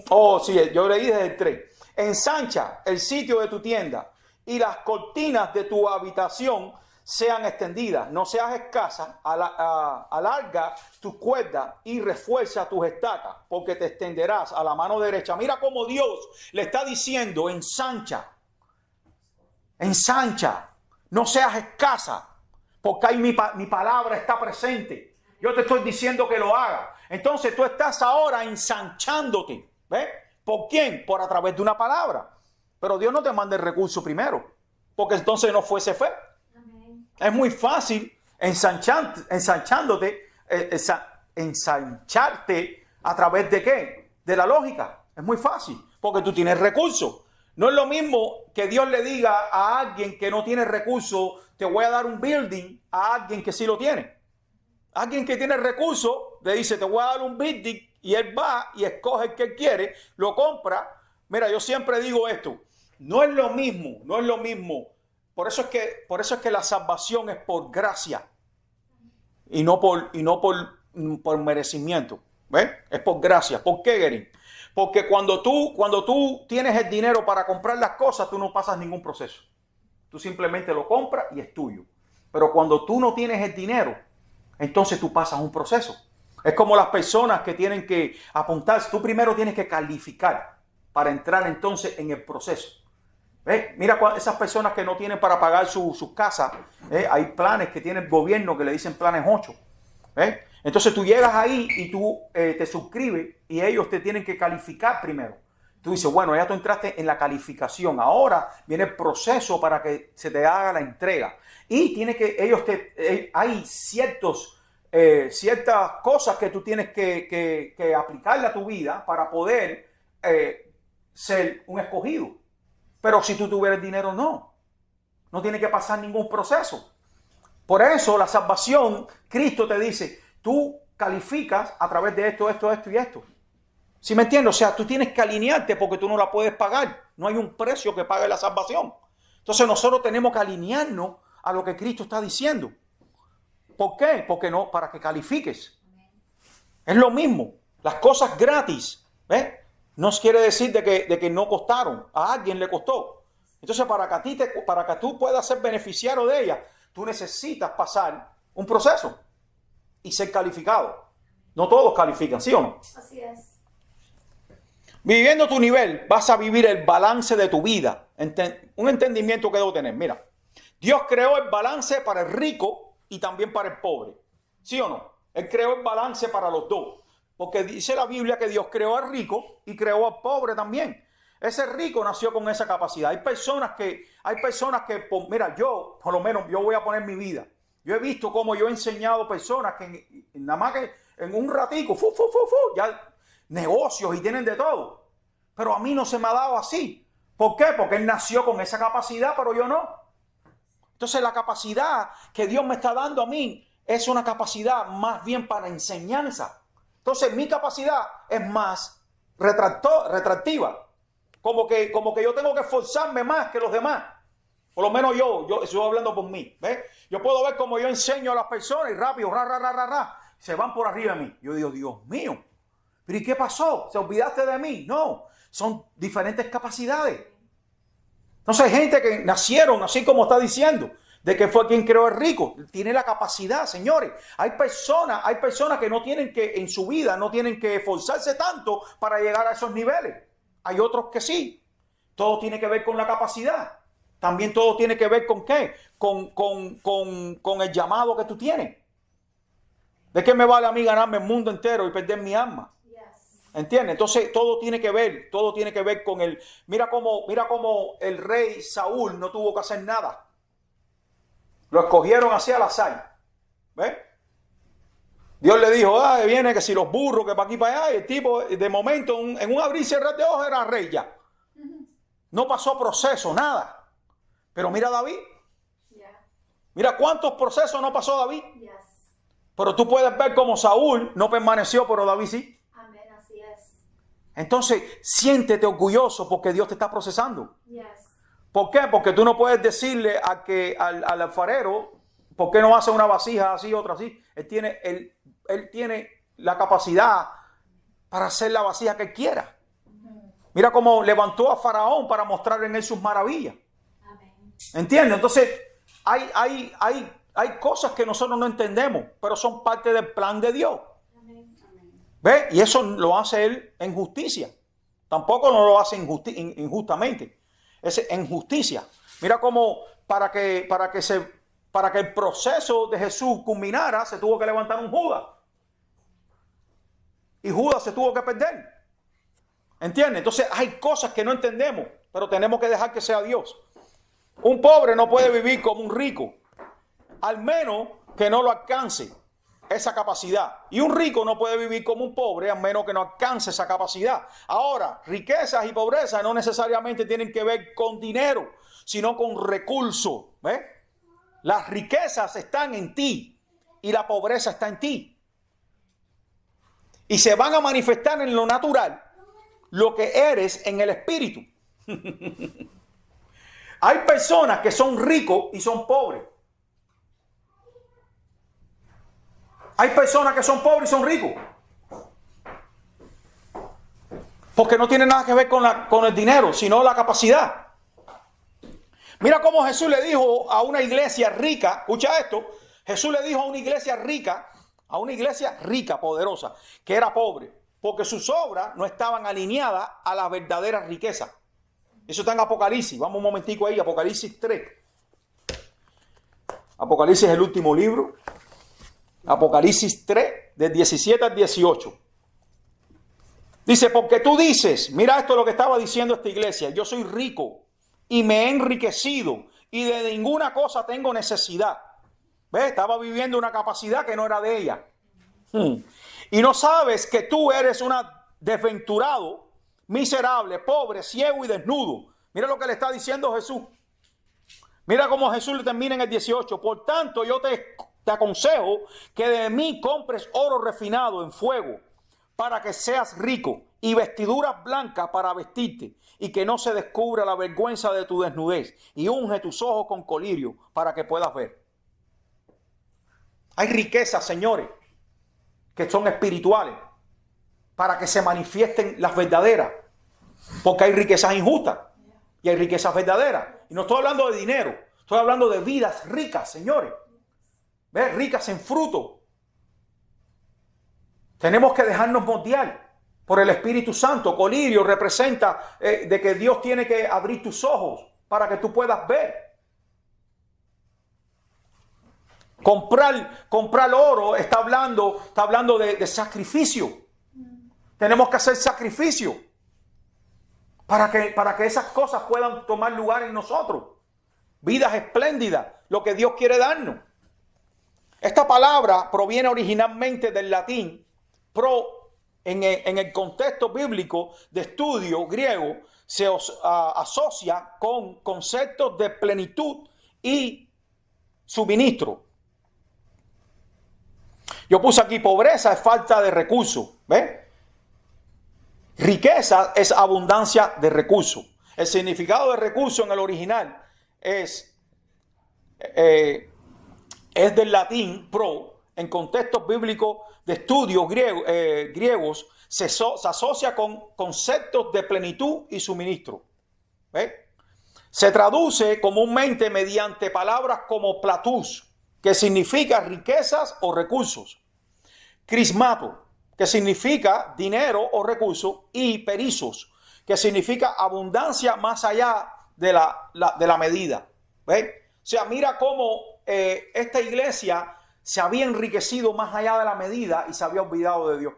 Oh, sí, yo leí desde el 3. Ensancha el sitio de tu tienda, y las cortinas de tu habitación sean extendidas. No seas escasa, alarga tus cuerdas y refuerza tus estacas, porque te extenderás a la mano derecha. Mira cómo Dios le está diciendo, ensancha, no seas escasa, porque ahí mi palabra está presente. Yo te estoy diciendo que lo haga. Entonces tú estás ahora ensanchándote. ¿Ves? ¿Por quién? Por a través de una palabra. Pero Dios no te manda el recurso primero, porque entonces no fuese fe. Amén. Es muy fácil ensancharte a través de ¿qué? De la lógica. Es muy fácil, porque tú tienes recursos. No es lo mismo que Dios le diga a alguien que no tiene recursos, te voy a dar un building, a alguien que sí lo tiene. Alguien que tiene recursos le dice, te voy a dar un building, y él va y escoge el que él quiere, lo compra. Mira, yo siempre digo esto. No es lo mismo. Por eso es que la salvación es por gracia y no por merecimiento. ¿Ves? Es por gracia. ¿Por qué, Gary? Porque cuando tú tienes el dinero para comprar las cosas, tú no pasas ningún proceso. Tú simplemente lo compras y es tuyo. Pero cuando tú no tienes el dinero, entonces tú pasas un proceso. Es como las personas que tienen que apuntarse. Tú primero tienes que calificar para entrar entonces en el proceso. Mira esas personas que no tienen para pagar sus casas. Hay planes que tiene el gobierno que le dicen planes 8. Entonces tú llegas ahí y tú te suscribes y ellos te tienen que calificar primero. Tú dices, bueno, ya tú entraste en la calificación. Ahora viene el proceso para que se te haga la entrega. Y hay ciertas cosas que tú tienes que aplicarle a tu vida para poder ser un escogido. Pero si tú tuvieras dinero, no tiene que pasar ningún proceso. Por eso la salvación, Cristo te dice, tú calificas a través de esto y esto. ¿Sí me entiendes? O sea, tú tienes que alinearte porque tú no la puedes pagar. No hay un precio que pague la salvación. Entonces nosotros tenemos que alinearnos a lo que Cristo está diciendo. ¿Por qué? Porque no, para que califiques. Es lo mismo. Las cosas gratis, ¿ves? No quiere decir de que no costaron. A alguien le costó. Entonces, para que tú puedas ser beneficiario de ella, tú necesitas pasar un proceso. y ser calificado. No todos califican, ¿sí o no? Así es. Viviendo tu nivel, vas a vivir el balance de tu vida. Un entendimiento que debo tener. Mira, Dios creó el balance para el rico y también para el pobre. ¿Sí o no? Él creó el balance para los dos. Porque dice la Biblia que Dios creó al rico y creó al pobre también. Ese rico nació con esa capacidad. Hay personas que mira, yo, por lo menos, yo voy a poner mi vida. Yo he visto cómo yo he enseñado personas que nada más que en un ratico, ya negocios y tienen de todo. Pero a mí no se me ha dado así. ¿Por qué? Porque él nació con esa capacidad, pero yo no. Entonces la capacidad que Dios me está dando a mí es una capacidad más bien para enseñanza. Entonces mi capacidad es más retractiva. Como que yo tengo que esforzarme más que los demás. Por lo menos yo estoy hablando por mí. ¿Ves? Yo puedo ver cómo yo enseño a las personas y rápido, se van por arriba de mí. Yo digo, Dios mío, ¿pero y qué pasó? ¿Se olvidaste de mí? No, son diferentes capacidades. Entonces hay gente que nacieron, así como está diciendo, de que fue quien creó el rico. Tiene la capacidad, señores. Hay personas que no tienen que, en su vida, no tienen que esforzarse tanto para llegar a esos niveles. Hay otros que sí. Todo tiene que ver con la capacidad. También todo tiene que ver con ¿qué? Con el llamado que tú tienes. ¿De qué me vale a mí ganarme el mundo entero y perder mi alma? ¿Entiendes? Entonces todo tiene que ver con el... Mira cómo el rey Saúl no tuvo que hacer nada. Lo escogieron así al azar. ¿Ves? Dios le dijo, viene que si los burros, que para aquí para allá, y el tipo de momento en un abrir y cerrar de ojos era rey ya. No pasó proceso, nada. Pero mira a David. Mira cuántos procesos no pasó David. Pero tú puedes ver cómo Saúl no permaneció, pero David sí. Amén, así es. Entonces, siéntete orgulloso porque Dios te está procesando. ¿Por qué? Porque tú no puedes decirle al alfarero, ¿por qué no hace una vasija así, otra así? Él tiene la capacidad para hacer la vasija que quiera. Mira cómo levantó a Faraón para mostrar en él sus maravillas. ¿Entiendes? Entonces, hay cosas que nosotros no entendemos, pero son parte del plan de Dios. ¿Ves? Y eso lo hace él en justicia. Tampoco no lo hace injustamente. Es en justicia. Mira cómo para que el proceso de Jesús culminara, se tuvo que levantar un Judas. Y Judas se tuvo que perder. ¿Entiendes? Entonces hay cosas que no entendemos, pero tenemos que dejar que sea Dios. Un pobre no puede vivir como un rico, al menos que no lo alcance esa capacidad. Y un rico no puede vivir como un pobre, al menos que no alcance esa capacidad. Ahora, riquezas y pobreza no necesariamente tienen que ver con dinero, sino con recursos. ¿Ves? Las riquezas están en ti y la pobreza está en ti. Y se van a manifestar en lo natural lo que eres en el espíritu. Hay personas que son ricos y son pobres. Hay personas que son pobres y son ricos. Porque no tiene nada que ver con el dinero, sino la capacidad. Mira cómo Jesús le dijo a una iglesia rica, escucha esto, Jesús le dijo a una iglesia rica, poderosa, que era pobre, porque sus obras no estaban alineadas a la verdadera riqueza. Eso está en Apocalipsis. Vamos un momentico ahí, Apocalipsis 3. Apocalipsis es el último libro. Apocalipsis 3, del 17 al 18. Dice, porque tú dices, mira esto es lo que estaba diciendo esta iglesia, yo soy rico y me he enriquecido y de ninguna cosa tengo necesidad. ¿Ves? Estaba viviendo una capacidad que no era de ella. Y no sabes que tú eres un desventurado, miserable, pobre, ciego y desnudo. Mira lo que le está diciendo Jesús. Mira cómo Jesús le termina en el 18. Por tanto, yo te aconsejo que de mí compres oro refinado en fuego para que seas rico y vestiduras blancas para vestirte y que no se descubra la vergüenza de tu desnudez y unge tus ojos con colirio para que puedas ver. Hay riquezas, señores, que son espirituales para que se manifiesten las verdaderas, porque hay riquezas injustas y hay riquezas verdaderas. Y no estoy hablando de dinero, estoy hablando de vidas ricas, señores. ¿Ves? Ricas en fruto. Tenemos que dejarnos moldear por el Espíritu Santo. Colirio representa de que Dios tiene que abrir tus ojos para que tú puedas ver. Comprar oro está hablando de sacrificio. Tenemos que hacer sacrificio para que esas cosas puedan tomar lugar en nosotros. Vidas espléndidas, lo que Dios quiere darnos. Esta palabra proviene originalmente del latín pro, en el contexto bíblico de estudio griego, se asocia con conceptos de plenitud y suministro. Yo puse aquí pobreza es falta de recursos, ¿ves? Riqueza es abundancia de recursos. El significado de recurso en el original es del latín pro. En contextos bíblicos de estudios griegos se asocia con conceptos de plenitud y suministro. ¿Ves? Se traduce comúnmente mediante palabras como platus, que significa riquezas o recursos, crismato, que significa dinero o recursos, y perizos, que significa abundancia más allá de la medida. ¿Ves? O sea, mira cómo esta iglesia se había enriquecido más allá de la medida y se había olvidado de Dios.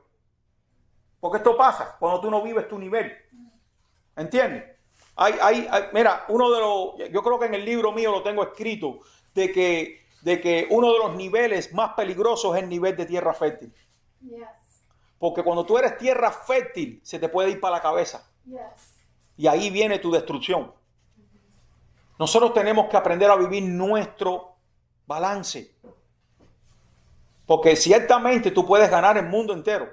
Porque esto pasa cuando tú no vives tu nivel. ¿Entiendes? Mira, yo creo que en el libro mío lo tengo escrito, de que uno de los niveles más peligrosos es el nivel de tierra fértil. Yes. Porque cuando tú eres tierra fértil, se te puede ir para la cabeza. Yes. Y ahí viene tu destrucción. Nosotros tenemos que aprender a vivir nuestro balance. Porque ciertamente tú puedes ganar el mundo entero.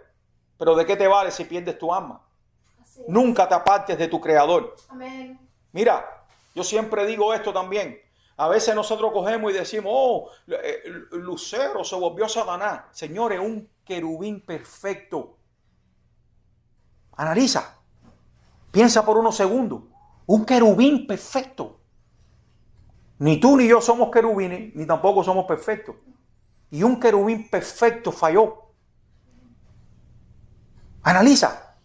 Pero ¿de qué te vale si pierdes tu alma? Así es. Nunca te apartes de tu Creador. Amén. Mira, yo siempre digo esto también. A veces nosotros cogemos y decimos, Lucero se volvió Satanás. Señores, un querubín perfecto. Analiza. Piensa por unos segundos. Un querubín perfecto. Ni tú ni yo somos querubines, ni tampoco somos perfectos. Y un querubín perfecto falló. Analiza.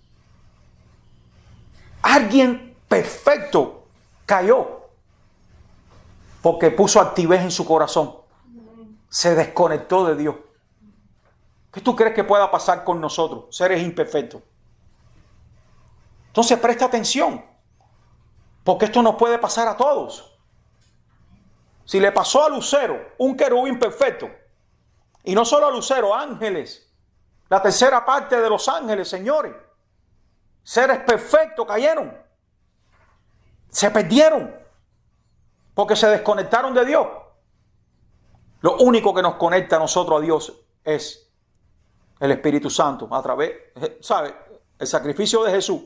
Alguien perfecto cayó porque puso altivez en su corazón. Se desconectó de Dios. ¿Qué tú crees que pueda pasar con nosotros, seres imperfectos? Entonces presta atención, porque esto nos puede pasar a todos. Si le pasó a Lucero, un querubín perfecto, y no solo a Lucero, ángeles, la tercera parte de los ángeles, señores, seres perfectos cayeron, se perdieron, porque se desconectaron de Dios. Lo único que nos conecta a nosotros a Dios es el Espíritu Santo, a través, ¿sabes? El sacrificio de Jesús,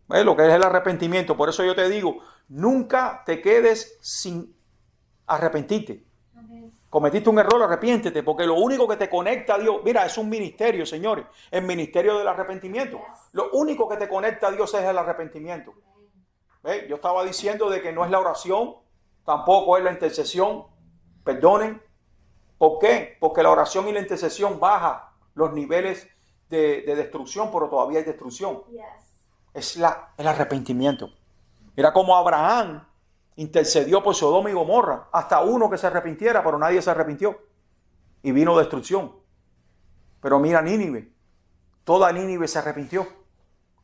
¿ves? Lo que es el arrepentimiento. Por eso yo te digo, nunca te quedes sin arrepentirte. Amén. Cometiste un error, arrepiéntete, porque lo único que te conecta a Dios, mira, es un ministerio, señores, el ministerio del arrepentimiento. Yes. Lo único que te conecta a Dios es el arrepentimiento. ¿Ves? Yo estaba diciendo de que no es la oración, tampoco es la intercesión. Perdonen. ¿Por qué? Porque la oración y la intercesión bajan los niveles de destrucción, pero todavía hay destrucción. Yes. Es el arrepentimiento. Mira cómo Abraham intercedió por Sodoma y Gomorra, hasta uno que se arrepintiera, pero nadie se arrepintió. Y vino destrucción. Pero mira Nínive, toda Nínive se arrepintió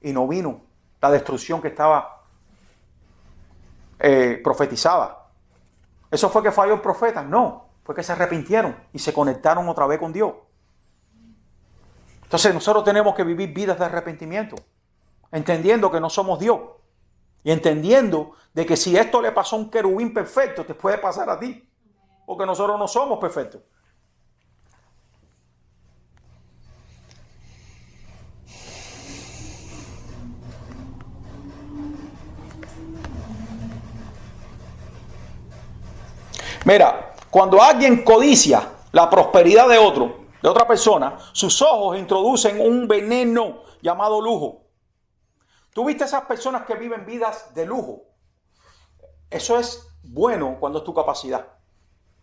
y no vino la destrucción que estaba profetizada. ¿Eso fue que falló el profeta? No, fue que se arrepintieron y se conectaron otra vez con Dios. Entonces nosotros tenemos que vivir vidas de arrepentimiento, entendiendo que no somos Dios y entendiendo de que si esto le pasó a un querubín perfecto, te puede pasar a ti, porque nosotros no somos perfectos. Mira, cuando alguien codicia la prosperidad de otra persona, sus ojos introducen un veneno llamado lujo. ¿Tú viste esas personas que viven vidas de lujo? Eso es bueno cuando es tu capacidad.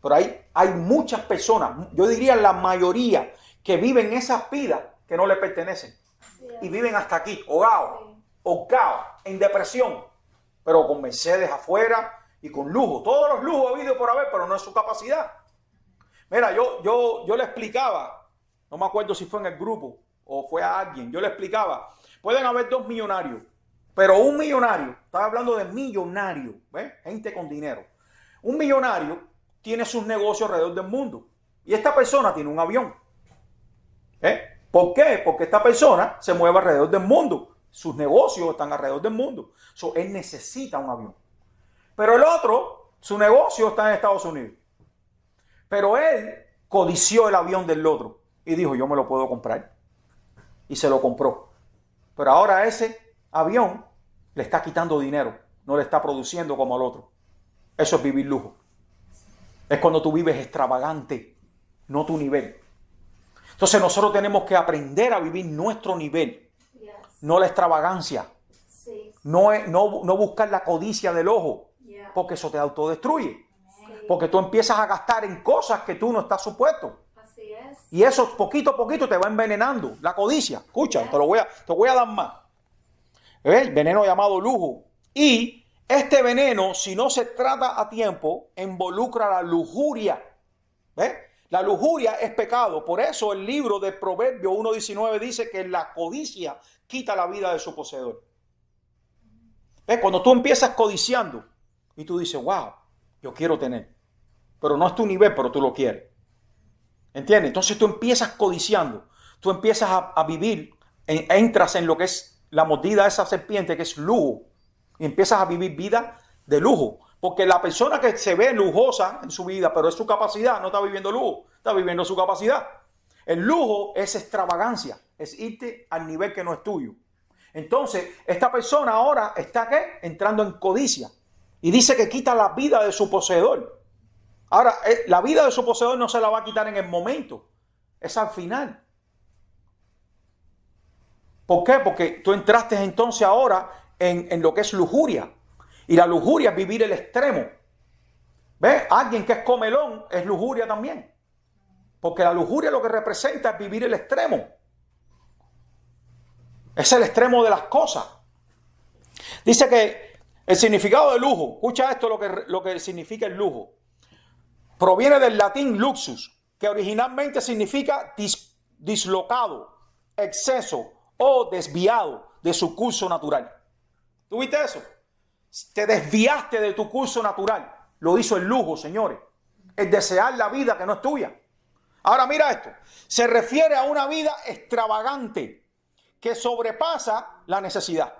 Pero hay muchas personas, yo diría la mayoría, que viven esas vidas que no le pertenecen. Así es. Y viven hasta aquí, ahogados, Sí. ahorcados, en depresión, pero con Mercedes afuera y con lujo. Todos los lujos ha habido por haber, pero no es su capacidad. Mira, yo le explicaba, no me acuerdo si fue en el grupo o fue a alguien, yo le explicaba, pueden haber dos millonarios, pero un millonario, estaba hablando de millonario, ¿ves? Gente con dinero. Un millonario tiene sus negocios alrededor del mundo y esta persona tiene un avión. ¿Por qué? Porque esta persona se mueve alrededor del mundo. Sus negocios están alrededor del mundo. Él necesita un avión. Pero el otro, su negocio está en Estados Unidos. Pero él codició el avión del otro y dijo, yo me lo puedo comprar. Y se lo compró. Pero ahora ese avión le está quitando dinero. No le está produciendo como al otro. Eso es vivir lujo. Es cuando tú vives extravagante, no tu nivel. Entonces nosotros tenemos que aprender a vivir nuestro nivel, Yes. no la extravagancia, Sí. no buscar la codicia del ojo, Yeah. porque eso te autodestruye, Sí. porque tú empiezas a gastar en cosas que tú no estás supuesto. Así es. Y eso poquito a poquito te va envenenando, la codicia. Escucha, te voy a dar más. ¿Ves? Veneno llamado lujo. Y este veneno, si no se trata a tiempo, involucra la lujuria. ¿Ves? La lujuria es pecado. Por eso el libro de Proverbios 1:19 dice que la codicia quita la vida de su poseedor. ¿Ves? Cuando tú empiezas codiciando y tú dices, wow, yo quiero tener. Pero no es tu nivel, pero tú lo quieres. ¿Entiendes? Entonces tú empiezas codiciando. Tú empiezas a vivir, entras en lo que es la mordida de esa serpiente, que es lujo. Y empiezas a vivir vida de lujo. Porque la persona que se ve lujosa en su vida, pero es su capacidad, no está viviendo lujo, está viviendo su capacidad. El lujo es extravagancia, es irte al nivel que no es tuyo. Entonces, esta persona ahora está ¿qué? Entrando en codicia. Y dice que quita la vida de su poseedor. Ahora, la vida de su poseedor no se la va a quitar en el momento, es al final. ¿Por qué? Porque tú entraste entonces ahora en lo que es lujuria. Y la lujuria es vivir el extremo. ¿Ves? Alguien que es comelón es lujuria también. Porque la lujuria lo que representa es vivir el extremo. Es el extremo de las cosas. Dice que el significado de lujo, escucha esto lo que significa el lujo. Proviene del latín luxus, que originalmente significa dislocado, exceso o desviado de su curso natural. ¿Tú viste eso? Te desviaste de tu curso natural. Lo hizo el lujo, señores. El desear la vida que no es tuya. Ahora mira esto. Se refiere a una vida extravagante que sobrepasa la necesidad.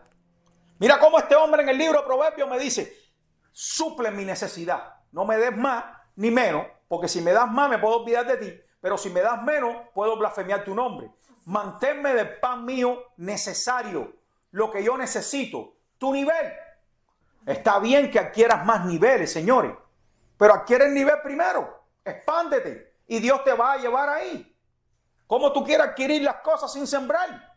Mira cómo este hombre en el libro de Proverbios me dice, suple mi necesidad. No me des más ni menos, porque si me das más me puedo olvidar de ti, pero si me das menos puedo blasfemiar tu nombre. Manténme del pan mío necesario, lo que yo necesito, tu nivel. Está bien que adquieras más niveles, señores, pero adquiere el nivel primero, expándete y Dios te va a llevar ahí. ¿Cómo tú quieres adquirir las cosas sin sembrar?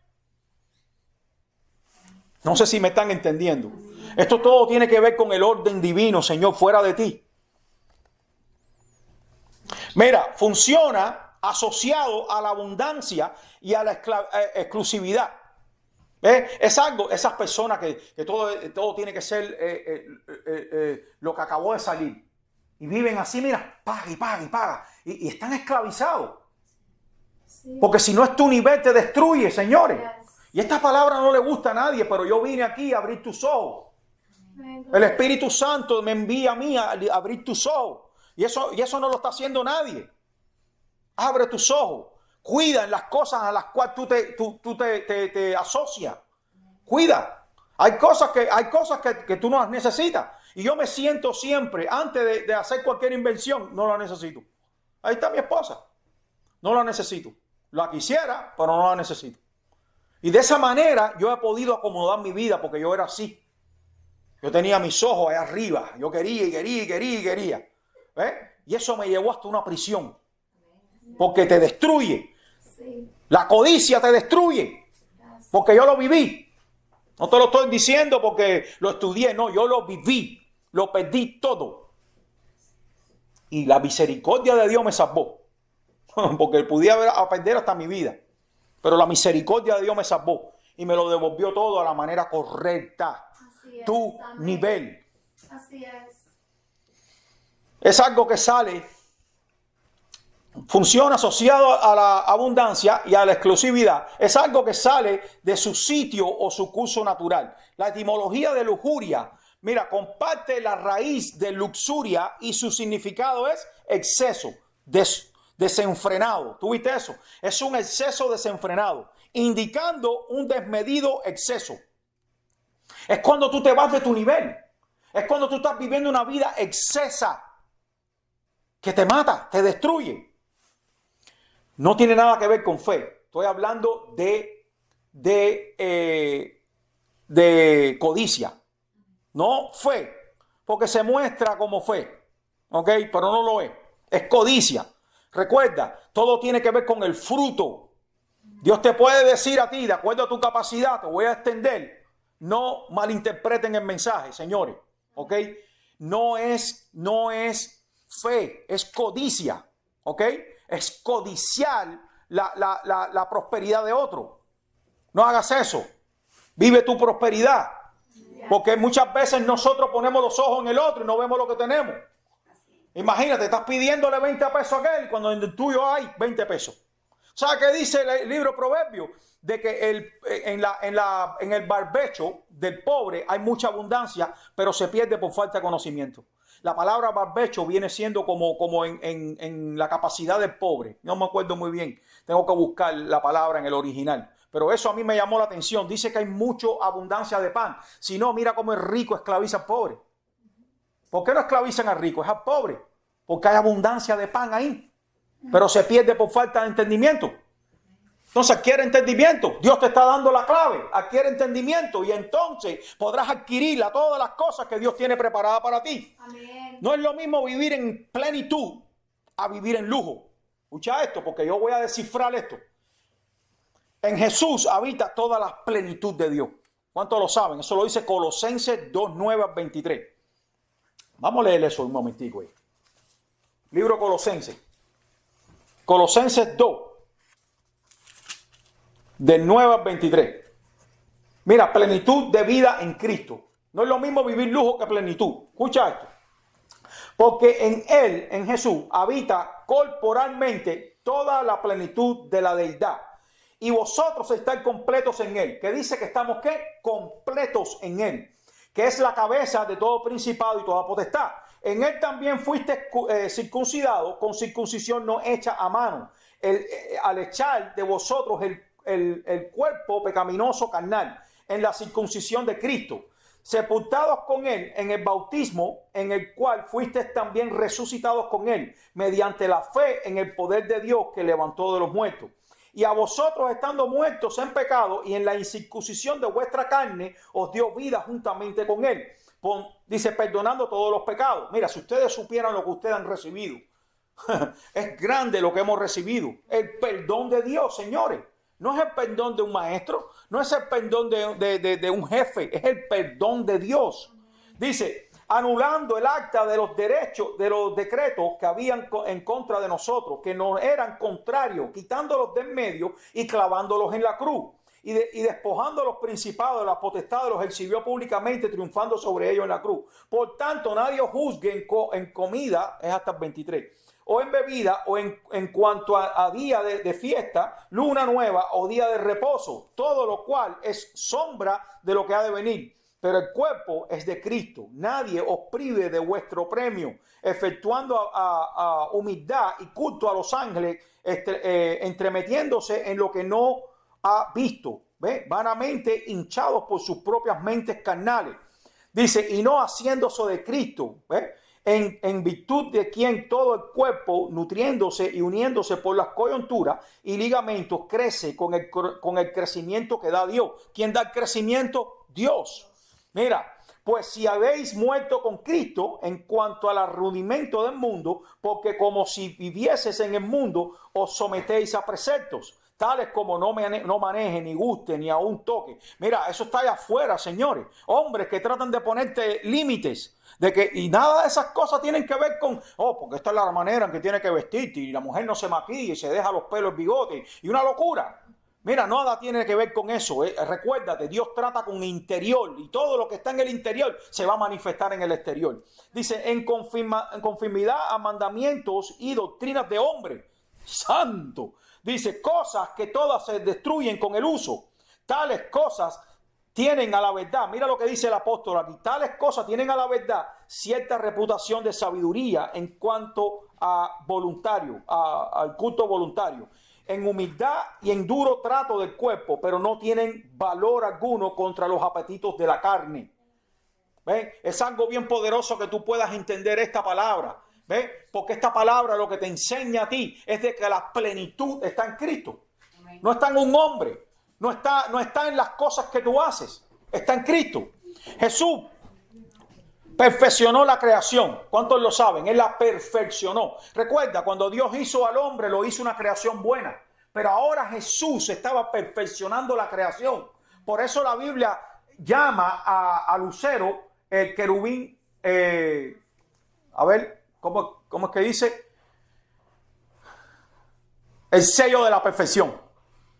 No sé si me están entendiendo. Esto todo tiene que ver con el orden divino, Señor, fuera de ti. Mira, funciona asociado a la abundancia y a la exclusividad. Es algo, esas personas que todo tiene que ser lo que acabó de salir. Y viven así, mira, paga y paga y paga. Y están esclavizados. Sí. Porque si no es tu nivel, te destruye, señores. Yes. Y esta palabra no le gusta a nadie, pero yo vine aquí a abrir tus ojos. El Espíritu Santo me envía a mí a abrir tus ojos. Y eso no lo está haciendo nadie. Abre tus ojos. Cuida en las cosas a las cuales tú te asocias. Cuida. Hay cosas que tú no las necesitas. Y yo me siento siempre, antes de hacer cualquier invención, no la necesito. Ahí está mi esposa. No la necesito. La quisiera, pero no la necesito. Y de esa manera yo he podido acomodar mi vida porque yo era así. Yo tenía mis ojos allá arriba. Yo quería y quería y quería y quería. ¿Ves? Y eso me llevó hasta una prisión. Porque te destruye. Sí. La codicia te destruye. Porque yo lo viví. No te lo estoy diciendo porque lo estudié. No, yo lo viví. Lo perdí todo. Y la misericordia de Dios me salvó. Porque podía perder hasta mi vida. Pero la misericordia de Dios me salvó y me lo devolvió todo a la manera correcta. Así es. Tu Amén. nivel. Así es. Es algo que sale, funciona asociado a la abundancia y a la exclusividad. Es algo que sale de su sitio o su curso natural. La etimología de lujuria, mira, comparte la raíz de luxuria y su significado es exceso, desenfrenado. ¿Tú viste eso? Es un exceso desenfrenado, indicando un desmedido exceso. Es cuando tú te vas de tu nivel. Es cuando tú estás viviendo una vida excesa que te mata, te destruye. No tiene nada que ver con fe. Estoy hablando de codicia. No fe, porque se muestra como fe. ¿Ok? Pero no lo es. Es codicia. Recuerda, todo tiene que ver con el fruto. Dios te puede decir a ti, de acuerdo a tu capacidad, te voy a extender. No malinterpreten el mensaje, señores. ¿Ok? No es fe, es codicia. ¿Ok? Es codiciar la prosperidad de otro. No hagas eso. Vive tu prosperidad. Porque muchas veces nosotros ponemos los ojos en el otro y no vemos lo que tenemos. Imagínate, estás pidiéndole 20 pesos a aquel cuando en el tuyo hay 20 pesos. ¿Sabes qué dice el libro Proverbio? De que en el barbecho del pobre hay mucha abundancia, pero se pierde por falta de conocimiento. La palabra barbecho viene siendo como en la capacidad del pobre. No me acuerdo muy bien. Tengo que buscar la palabra en el original. Pero eso a mí me llamó la atención. Dice que hay mucha abundancia de pan. Si no, mira cómo el rico esclaviza al pobre. ¿Por qué no esclavizan al rico? Es al pobre. Porque hay abundancia de pan ahí. Pero se pierde por falta de entendimiento. Entonces adquiere entendimiento. Dios te está dando la clave. Adquiere entendimiento y entonces podrás adquirir todas las cosas que Dios tiene preparadas para ti. Amén. No es lo mismo vivir en plenitud a vivir en lujo. Escucha esto porque yo voy a descifrar esto. En Jesús habita toda la plenitud de Dios. ¿Cuántos lo saben? Eso lo dice Colosenses 2:9-23. Vamos a leer eso un momentico ahí. Libro Colosenses. Colosenses 2. Del 9 al 23. Mira, plenitud de vida en Cristo. No es lo mismo vivir lujo que plenitud. Escucha esto. Porque en Él, en Jesús, habita corporalmente toda la plenitud de la deidad. Y vosotros estáis completos en Él. Que dice que estamos, ¿qué? Completos en Él. Que es la cabeza de todo principado y toda potestad. En Él también fuiste circuncidado con circuncisión no hecha a mano. Al echar de vosotros el cuerpo pecaminoso carnal en la circuncisión de Cristo, sepultados con Él en el bautismo, en el cual fuisteis también resucitados con Él, mediante la fe en el poder de Dios que levantó de los muertos. Y a vosotros, estando muertos en pecado y en la incircuncisión de vuestra carne, os dio vida juntamente con Él. Dice, perdonando todos los pecados. Mira, si ustedes supieran lo que ustedes han recibido, es grande lo que hemos recibido. El perdón de Dios, señores. No es el perdón de un maestro, no es el perdón de un jefe, es el perdón de Dios. Dice, anulando el acta de los derechos, de los decretos que habían en contra de nosotros, que nos eran contrarios, quitándolos de en medio y clavándolos en la cruz. Y despojando a los principados de la potestad, los exhibió públicamente, triunfando sobre ellos en la cruz. Por tanto, nadie os juzgue en comida, es hasta el 23, o en bebida, o en cuanto a día de fiesta, luna nueva o día de reposo, todo lo cual es sombra de lo que ha de venir. Pero el cuerpo es de Cristo. Nadie os prive de vuestro premio, efectuando a humildad y culto a los ángeles, entremetiéndose en lo que no ha visto, ¿ve? Vanamente hinchados por sus propias mentes carnales. Dice, y no haciéndose de Cristo, ¿ve? En virtud de quien todo el cuerpo, nutriéndose y uniéndose por las coyunturas y ligamentos, crece con el crecimiento que da Dios. ¿Quién da el crecimiento? Dios. Mira, pues si habéis muerto con Cristo en cuanto al rudimento del mundo, porque como si vivieses en el mundo, os sometéis a preceptos, tales como no maneje, ni guste, ni aún toque. Mira, eso está allá afuera, señores. Hombres que tratan de ponerte límites. Y nada de esas cosas tienen que ver con, porque esta es la manera en que tiene que vestirte, y la mujer no se maquilla y se deja los pelos, el bigote, y una locura. Mira, nada tiene que ver con eso. Recuérdate, Dios trata con interior y todo lo que está en el interior se va a manifestar en el exterior. Dice, en conformidad a mandamientos y doctrinas de hombre. Santo. Dice, cosas que todas se destruyen con el uso. Tales cosas tienen a la verdad. Mira lo que dice el apóstol aquí. Tales cosas tienen a la verdad cierta reputación de sabiduría en cuanto a voluntario, al culto voluntario. En humildad y en duro trato del cuerpo, pero no tienen valor alguno contra los apetitos de la carne. ¿Ven? Es algo bien poderoso que tú puedas entender esta palabra. ¿Ven? Porque esta palabra lo que te enseña a ti es de que la plenitud está en Cristo. No está en un hombre. No está en las cosas que tú haces. Está en Cristo. Jesús perfeccionó la creación. ¿Cuántos lo saben? Él la perfeccionó. Recuerda, cuando Dios hizo al hombre, lo hizo una creación buena. Pero ahora Jesús estaba perfeccionando la creación. Por eso la Biblia llama a Lucero el querubín. A ver, ¿cómo es que dice? El sello de la perfección.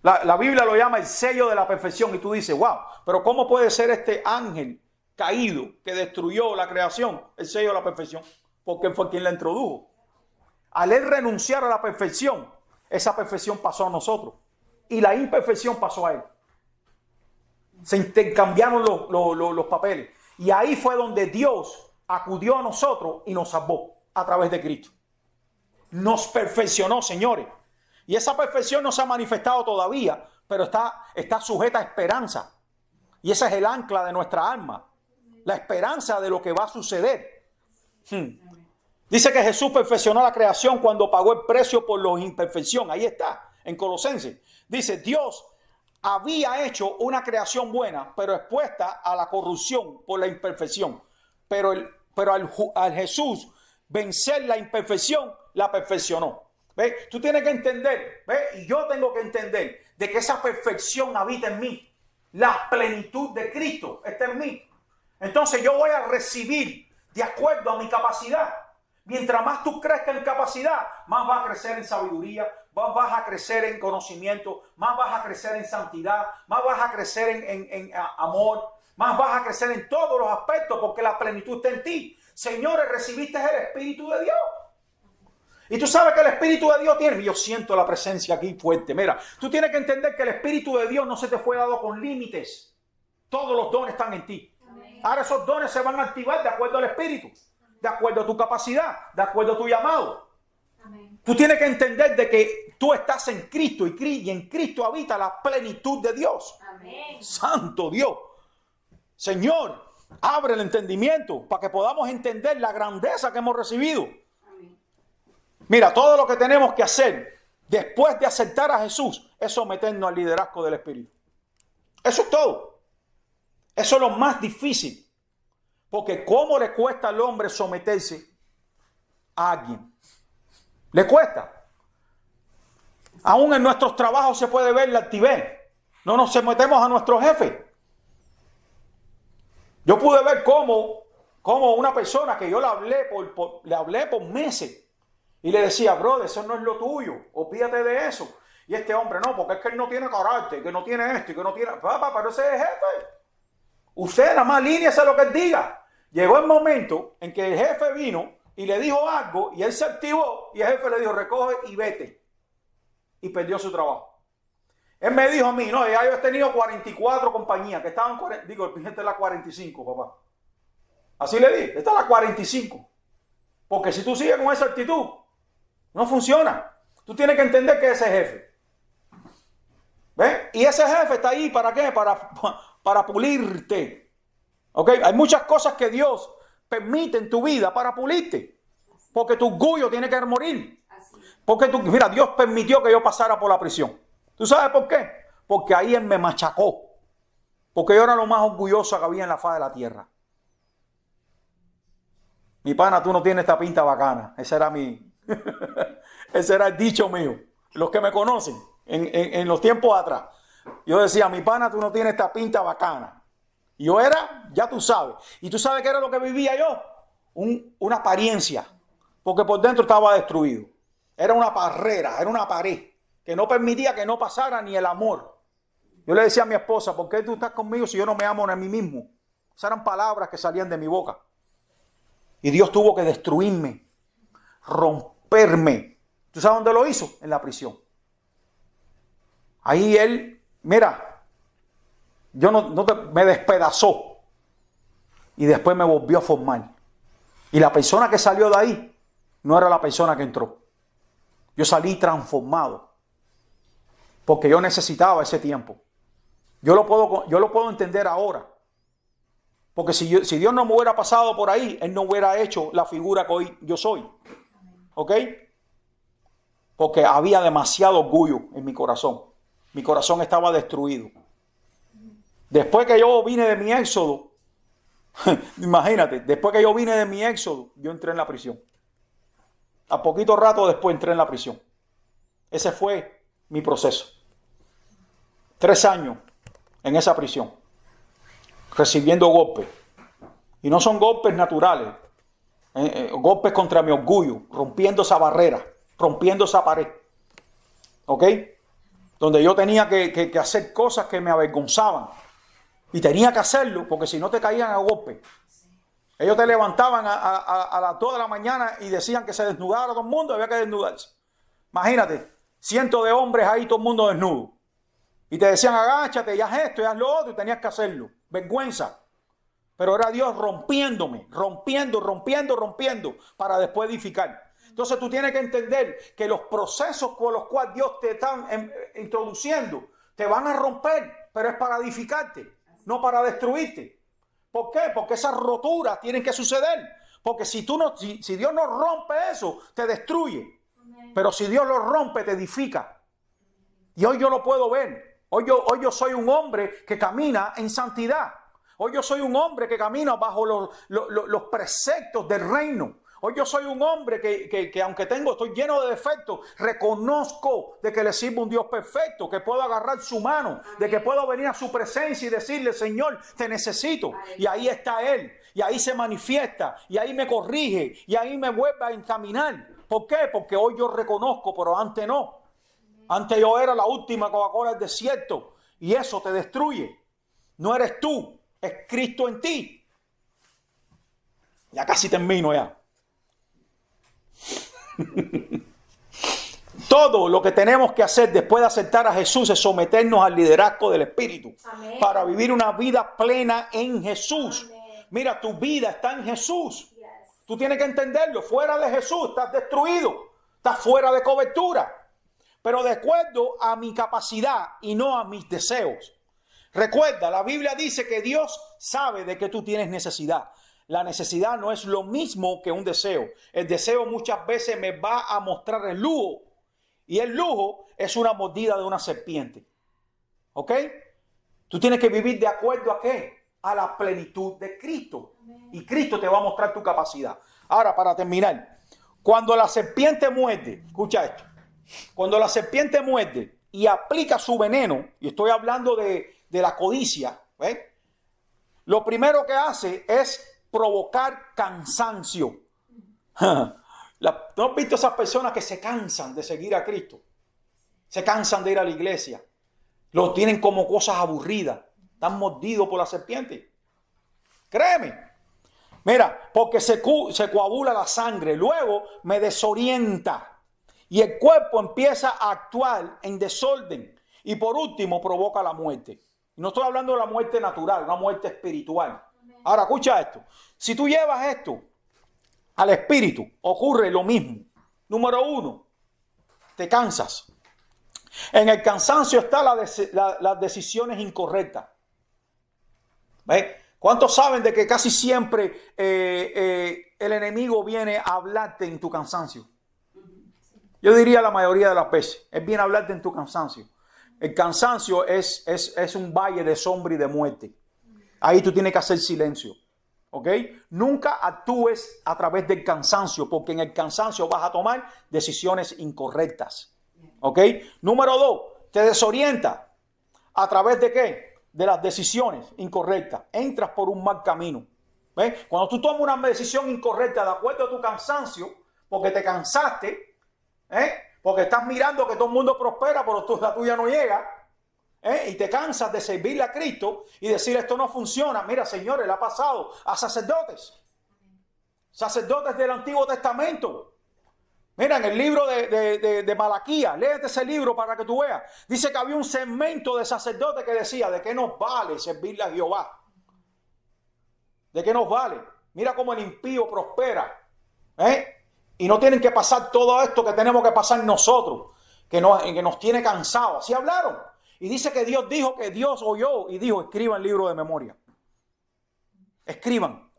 La Biblia lo llama el sello de la perfección. Y tú dices, wow, pero ¿cómo puede ser este ángel caído que destruyó la creación, el sello de la perfección? Porque él fue quien la introdujo. Al él renunciar a la perfección, esa perfección pasó a nosotros y la imperfección pasó a él. Se intercambiaron los papeles y ahí fue donde Dios acudió a nosotros y nos salvó a través de Cristo. Nos perfeccionó, señores, y esa perfección no se ha manifestado todavía, pero está sujeta a esperanza, y ese es el ancla de nuestra alma. La esperanza de lo que va a suceder. Dice que Jesús perfeccionó la creación cuando pagó el precio por la imperfección. Ahí está, en Colosenses. Dice, Dios había hecho una creación buena, pero expuesta a la corrupción por la imperfección. Pero al Jesús vencer la imperfección, la perfeccionó. ¿Ves? Tú tienes que entender, ¿ves? Y yo tengo que entender de que esa perfección habita en mí. La plenitud de Cristo está en mí. Entonces yo voy a recibir de acuerdo a mi capacidad. Mientras más tú crezcas en capacidad, más vas a crecer en sabiduría, más vas a crecer en conocimiento, más vas a crecer en santidad, más vas a crecer en amor, más vas a crecer en todos los aspectos porque la plenitud está en ti. Señores, recibiste el Espíritu de Dios. Y tú sabes que el Espíritu de Dios tiene. Yo siento la presencia aquí fuerte. Mira, tú tienes que entender que el Espíritu de Dios no se te fue dado con límites. Todos los dones están en ti. Ahora esos dones se van a activar de acuerdo al Espíritu, de acuerdo a tu capacidad, de acuerdo a tu llamado. Amén. Tú tienes que entender de que tú estás en Cristo y en Cristo habita la plenitud de Dios. Amén. Santo Dios. Señor, abre el entendimiento para que podamos entender la grandeza que hemos recibido. Amén. Mira, todo lo que tenemos que hacer después de aceptar a Jesús es someternos al liderazgo del Espíritu. Eso es todo. Eso es lo más difícil. Porque ¿cómo le cuesta al hombre someterse a alguien? Le cuesta. Aún en nuestros trabajos se puede ver la altivez. No nos sometemos a nuestro jefe. Yo pude ver cómo una persona que yo le hablé por meses y le decía, brother, eso no es lo tuyo, olvídate de eso. Y este hombre, no, porque es que él no tiene carácter, que no tiene esto y que no tiene... Papá, pero ese es el jefe. Usted nada más línease lo que él diga. Llegó el momento en que el jefe vino y le dijo algo y él se activó y el jefe le dijo, recoge y vete. Y perdió su trabajo. Él me dijo a mí, no, ya yo he tenido 44 compañías que estaban, digo, el gente es la 45, papá. Así le dije, esta es la 45. Porque si tú sigues con esa actitud, no funciona. Tú tienes que entender que ese jefe. ¿Ves? Y ese jefe está ahí, ¿para qué? Para pulirte. ¿Ok? Hay muchas cosas que Dios permite en tu vida para pulirte. Porque tu orgullo tiene que morir. Porque mira, Dios permitió que yo pasara por la prisión. ¿Tú sabes por qué? Porque ahí Él me machacó. Porque yo era lo más orgulloso que había en la faz de la tierra. Mi pana, tú no tienes esta pinta bacana. Ese era ese era el dicho mío. Los que me conocen en los tiempos atrás. Yo decía, mi pana, tú no tienes esta pinta bacana. Yo era, ya tú sabes. ¿Y tú sabes qué era lo que vivía yo? Una apariencia. Porque por dentro estaba destruido. Era una barrera, era una pared que no permitía que no pasara ni el amor. Yo le decía a mi esposa, ¿por qué tú estás conmigo si yo no me amo ni a mí mismo? Esas eran palabras que salían de mi boca. Y Dios tuvo que destruirme, romperme. ¿Tú sabes dónde lo hizo? En la prisión. Ahí Él, mira, me despedazó. Y después me volvió a formar. Y la persona que salió de ahí no era la persona que entró. Yo salí transformado. Porque yo necesitaba ese tiempo. Yo lo puedo entender ahora. Porque si Dios no me hubiera pasado por ahí, Él no hubiera hecho la figura que hoy yo soy. ¿Ok? Porque había demasiado orgullo en mi corazón. Mi corazón estaba destruido. Después que yo vine de mi éxodo, imagínate, después que yo vine de mi éxodo, yo entré en la prisión. A poquito rato después entré en la prisión. Ese fue mi proceso. 3 años en esa prisión, recibiendo golpes. Y no son golpes naturales, golpes contra mi orgullo, rompiendo esa barrera, rompiendo esa pared. ¿Ok? Donde yo tenía que hacer cosas que me avergonzaban. Y tenía que hacerlo porque si no te caían a golpes. Ellos te levantaban a las 2 de la mañana y decían que se desnudara todo el mundo, había que desnudarse. Imagínate, cientos de hombres ahí, todo el mundo desnudo. Y te decían, agáchate, y haz esto, y haz lo otro, y tenías que hacerlo. Vergüenza. Pero era Dios rompiéndome, rompiendo, para después edificar. Entonces tú tienes que entender que los procesos por los cuales Dios te está introduciendo, te van a romper, pero es para edificarte, no para destruirte. ¿Por qué? Porque esas roturas tienen que suceder. Porque si Dios no rompe eso, te destruye. Pero si Dios lo rompe, te edifica. Y hoy yo lo puedo ver. Hoy yo soy un hombre que camina en santidad. Hoy yo soy un hombre que camina bajo los preceptos del reino. Hoy yo soy un hombre que aunque estoy lleno de defectos, reconozco de que le sirvo un Dios perfecto, que puedo agarrar su mano, de que puedo venir a su presencia y decirle, Señor, te necesito. Y ahí está Él, y ahí se manifiesta, y ahí me corrige, y ahí me vuelve a encaminar. ¿Por qué? Porque hoy yo reconozco, pero antes no. Antes yo era la última Coca-Cola del desierto, y eso te destruye. No eres tú, es Cristo en ti. Ya casi termino ya. Todo lo que tenemos que hacer después de aceptar a Jesús es someternos al liderazgo del Espíritu. Amén. Para vivir una vida plena en Jesús. Amén. Mira, tu vida está en Jesús. Yes. Tú tienes que entenderlo. Fuera de Jesús estás destruido. Estás fuera de cobertura. Pero de acuerdo a mi capacidad y no a mis deseos. Recuerda, la Biblia dice que Dios sabe de que tú tienes necesidad. La necesidad no es lo mismo que un deseo. El deseo muchas veces me va a mostrar el lujo. Y el lujo es una mordida de una serpiente. ¿Ok? Tú tienes que vivir de acuerdo a ¿qué? A la plenitud de Cristo. Amén. Y Cristo te va a mostrar tu capacidad. Ahora, para terminar. Cuando la serpiente muerde, escucha esto. Cuando la serpiente muerde y aplica su veneno, y estoy hablando de la codicia, ¿ves? Lo primero que hace es provocar cansancio. ¿No has visto esas personas que se cansan de seguir a Cristo? Se cansan de ir a la iglesia. Lo tienen como cosas aburridas. Están mordidos por la serpiente. Créeme. Mira, porque se coagula la sangre. Luego me desorienta. Y el cuerpo empieza a actuar en desorden. Y por último provoca la muerte. Y no estoy hablando de la muerte natural, una muerte espiritual. Ahora, escucha esto. Si tú llevas esto al espíritu, ocurre lo mismo. Número 1, te cansas. En el cansancio están las decisiones incorrectas. ¿Ves? ¿Cuántos saben de que casi siempre el enemigo viene a hablarte en tu cansancio? Yo diría la mayoría de las veces. Él viene a hablarte en tu cansancio. El cansancio es un valle de sombra y de muerte. Ahí tú tienes que hacer silencio. ¿Ok? Nunca actúes a través del cansancio, porque en el cansancio vas a tomar decisiones incorrectas. ¿Ok? Número 2, te desorienta. ¿A través de qué? De las decisiones incorrectas. Entras por un mal camino. ¿Ves? Cuando tú tomas una decisión incorrecta de acuerdo a tu cansancio, porque te cansaste, porque estás mirando que todo el mundo prospera, pero la tuya no llega. y te cansas de servirle a Cristo y decir esto no funciona. Mira, señores, le ha pasado a sacerdotes del Antiguo Testamento. Mira, en el libro de Malaquías, léete ese libro para que tú veas. Dice que había un segmento de sacerdotes que decía, ¿de qué nos vale servirle a Jehová? ¿De qué nos vale? Mira cómo el impío prospera. Y no tienen que pasar todo esto que tenemos que pasar nosotros, que nos tiene cansados. Así hablaron. Y dice que Dios dijo que Dios oyó y dijo, escriban el libro de memoria. Escriban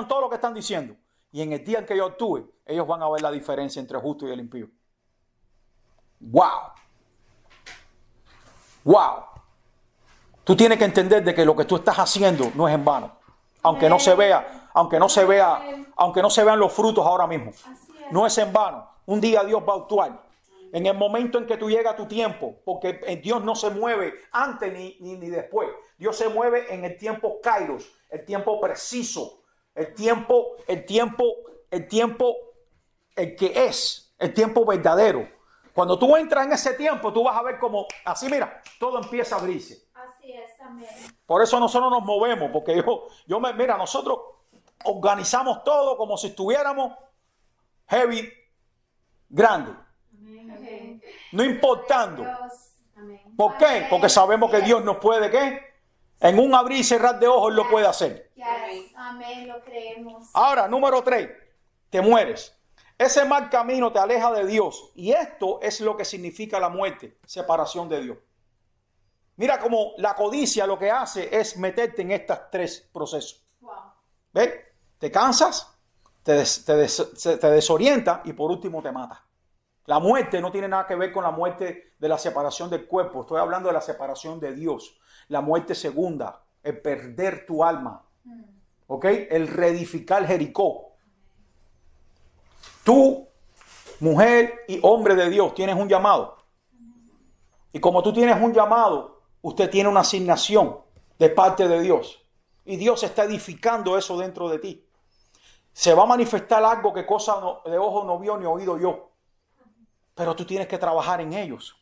todo lo que están diciendo. Y en el día en que yo actúe, ellos van a ver la diferencia entre el justo y el impío. ¡Wow! ¡Wow! Tú tienes que entender de que lo que tú estás haciendo no es en vano. Aunque no se vean los frutos ahora mismo. No es en vano. Un día Dios va a actuar. En el momento en que tú llegas a tu tiempo, porque Dios no se mueve antes ni después. Dios se mueve en el tiempo kairos, el tiempo preciso, el tiempo verdadero. Cuando tú entras en ese tiempo, tú vas a ver como, así mira, todo empieza a abrirse. Así es, amén. Por eso nosotros nos movemos, porque mira, nosotros organizamos todo como si estuviéramos heavy, grande. Amén. No importando. Amén. ¿Por qué? Porque sabemos que Dios nos puede, ¿qué? En un abrir y cerrar de ojos lo puede hacer. Yes. Amén, lo creemos. Ahora, número 3, te mueres. Ese mal camino te aleja de Dios. Y esto es lo que significa la muerte, separación de Dios. Mira cómo la codicia lo que hace es meterte en estos 3 procesos. Wow. ¿Ves? Te cansas, te desorienta y por último te mata. La muerte no tiene nada que ver con la muerte de la separación del cuerpo. Estoy hablando de la separación de Dios. La muerte segunda, el perder tu alma. ¿Ok? El reedificar Jericó. Tú, mujer y hombre de Dios, tienes un llamado. Y como tú tienes un llamado, usted tiene una asignación de parte de Dios. Y Dios está edificando eso dentro de ti. Se va a manifestar algo que cosa de ojo no vio ni oído yo. Pero tú tienes que trabajar en ellos.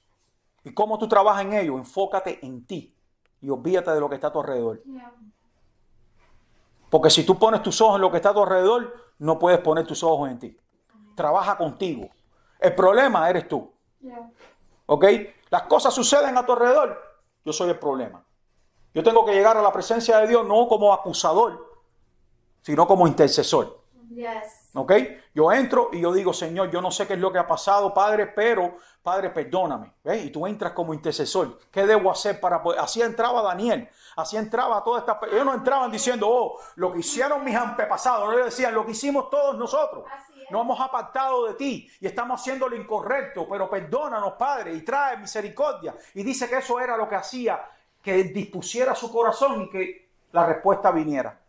¿Y cómo tú trabajas en ellos? Enfócate en ti. Y olvídate de lo que está a tu alrededor. Yeah. Porque si tú pones tus ojos en lo que está a tu alrededor, no puedes poner tus ojos en ti. Trabaja contigo. El problema eres tú. Yeah. ¿Ok? Las cosas suceden a tu alrededor. Yo soy el problema. Yo tengo que llegar a la presencia de Dios no como acusador, sino como intercesor. Yes. ¿Ok? Yo entro y yo digo, Señor, yo no sé qué es lo que ha pasado, Padre, pero, Padre, perdóname. ¿Ves? Y tú entras como intercesor. ¿Qué debo hacer para poder? Así entraba Daniel. Así entraba toda esta... Ellos no entraban diciendo, lo que hicieron mis antepasados. No, ellos decían, lo que hicimos todos nosotros. Así es. Nos hemos apartado de ti y estamos haciendo lo incorrecto, pero perdónanos, Padre, y trae misericordia. Y dice que eso era lo que hacía que dispusiera su corazón y que la respuesta viniera.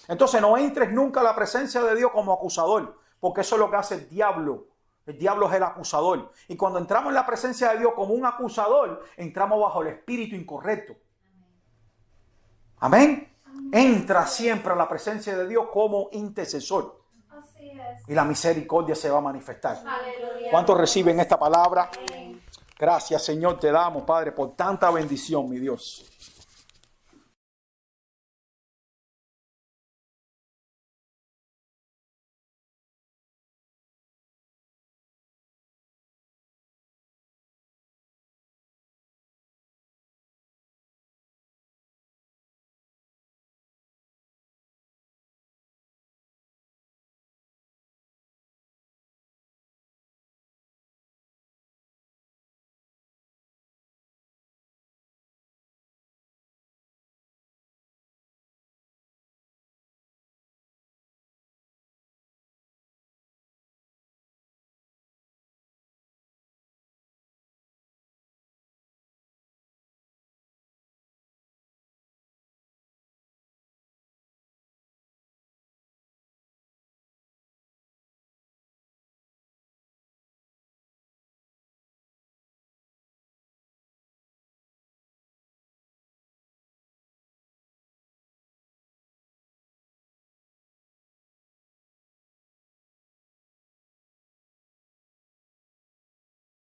Entonces no entres nunca a la presencia de Dios como acusador, porque eso es lo que hace el diablo. El diablo es el acusador. Y cuando entramos en la presencia de Dios como un acusador, entramos bajo el espíritu incorrecto. Amén. Entra siempre a la presencia de Dios como intercesor. Así es. Y la misericordia se va a manifestar. Aleluya. ¿Cuántos reciben esta palabra? Amén. Gracias, Señor, te damos, Padre, por tanta bendición, mi Dios.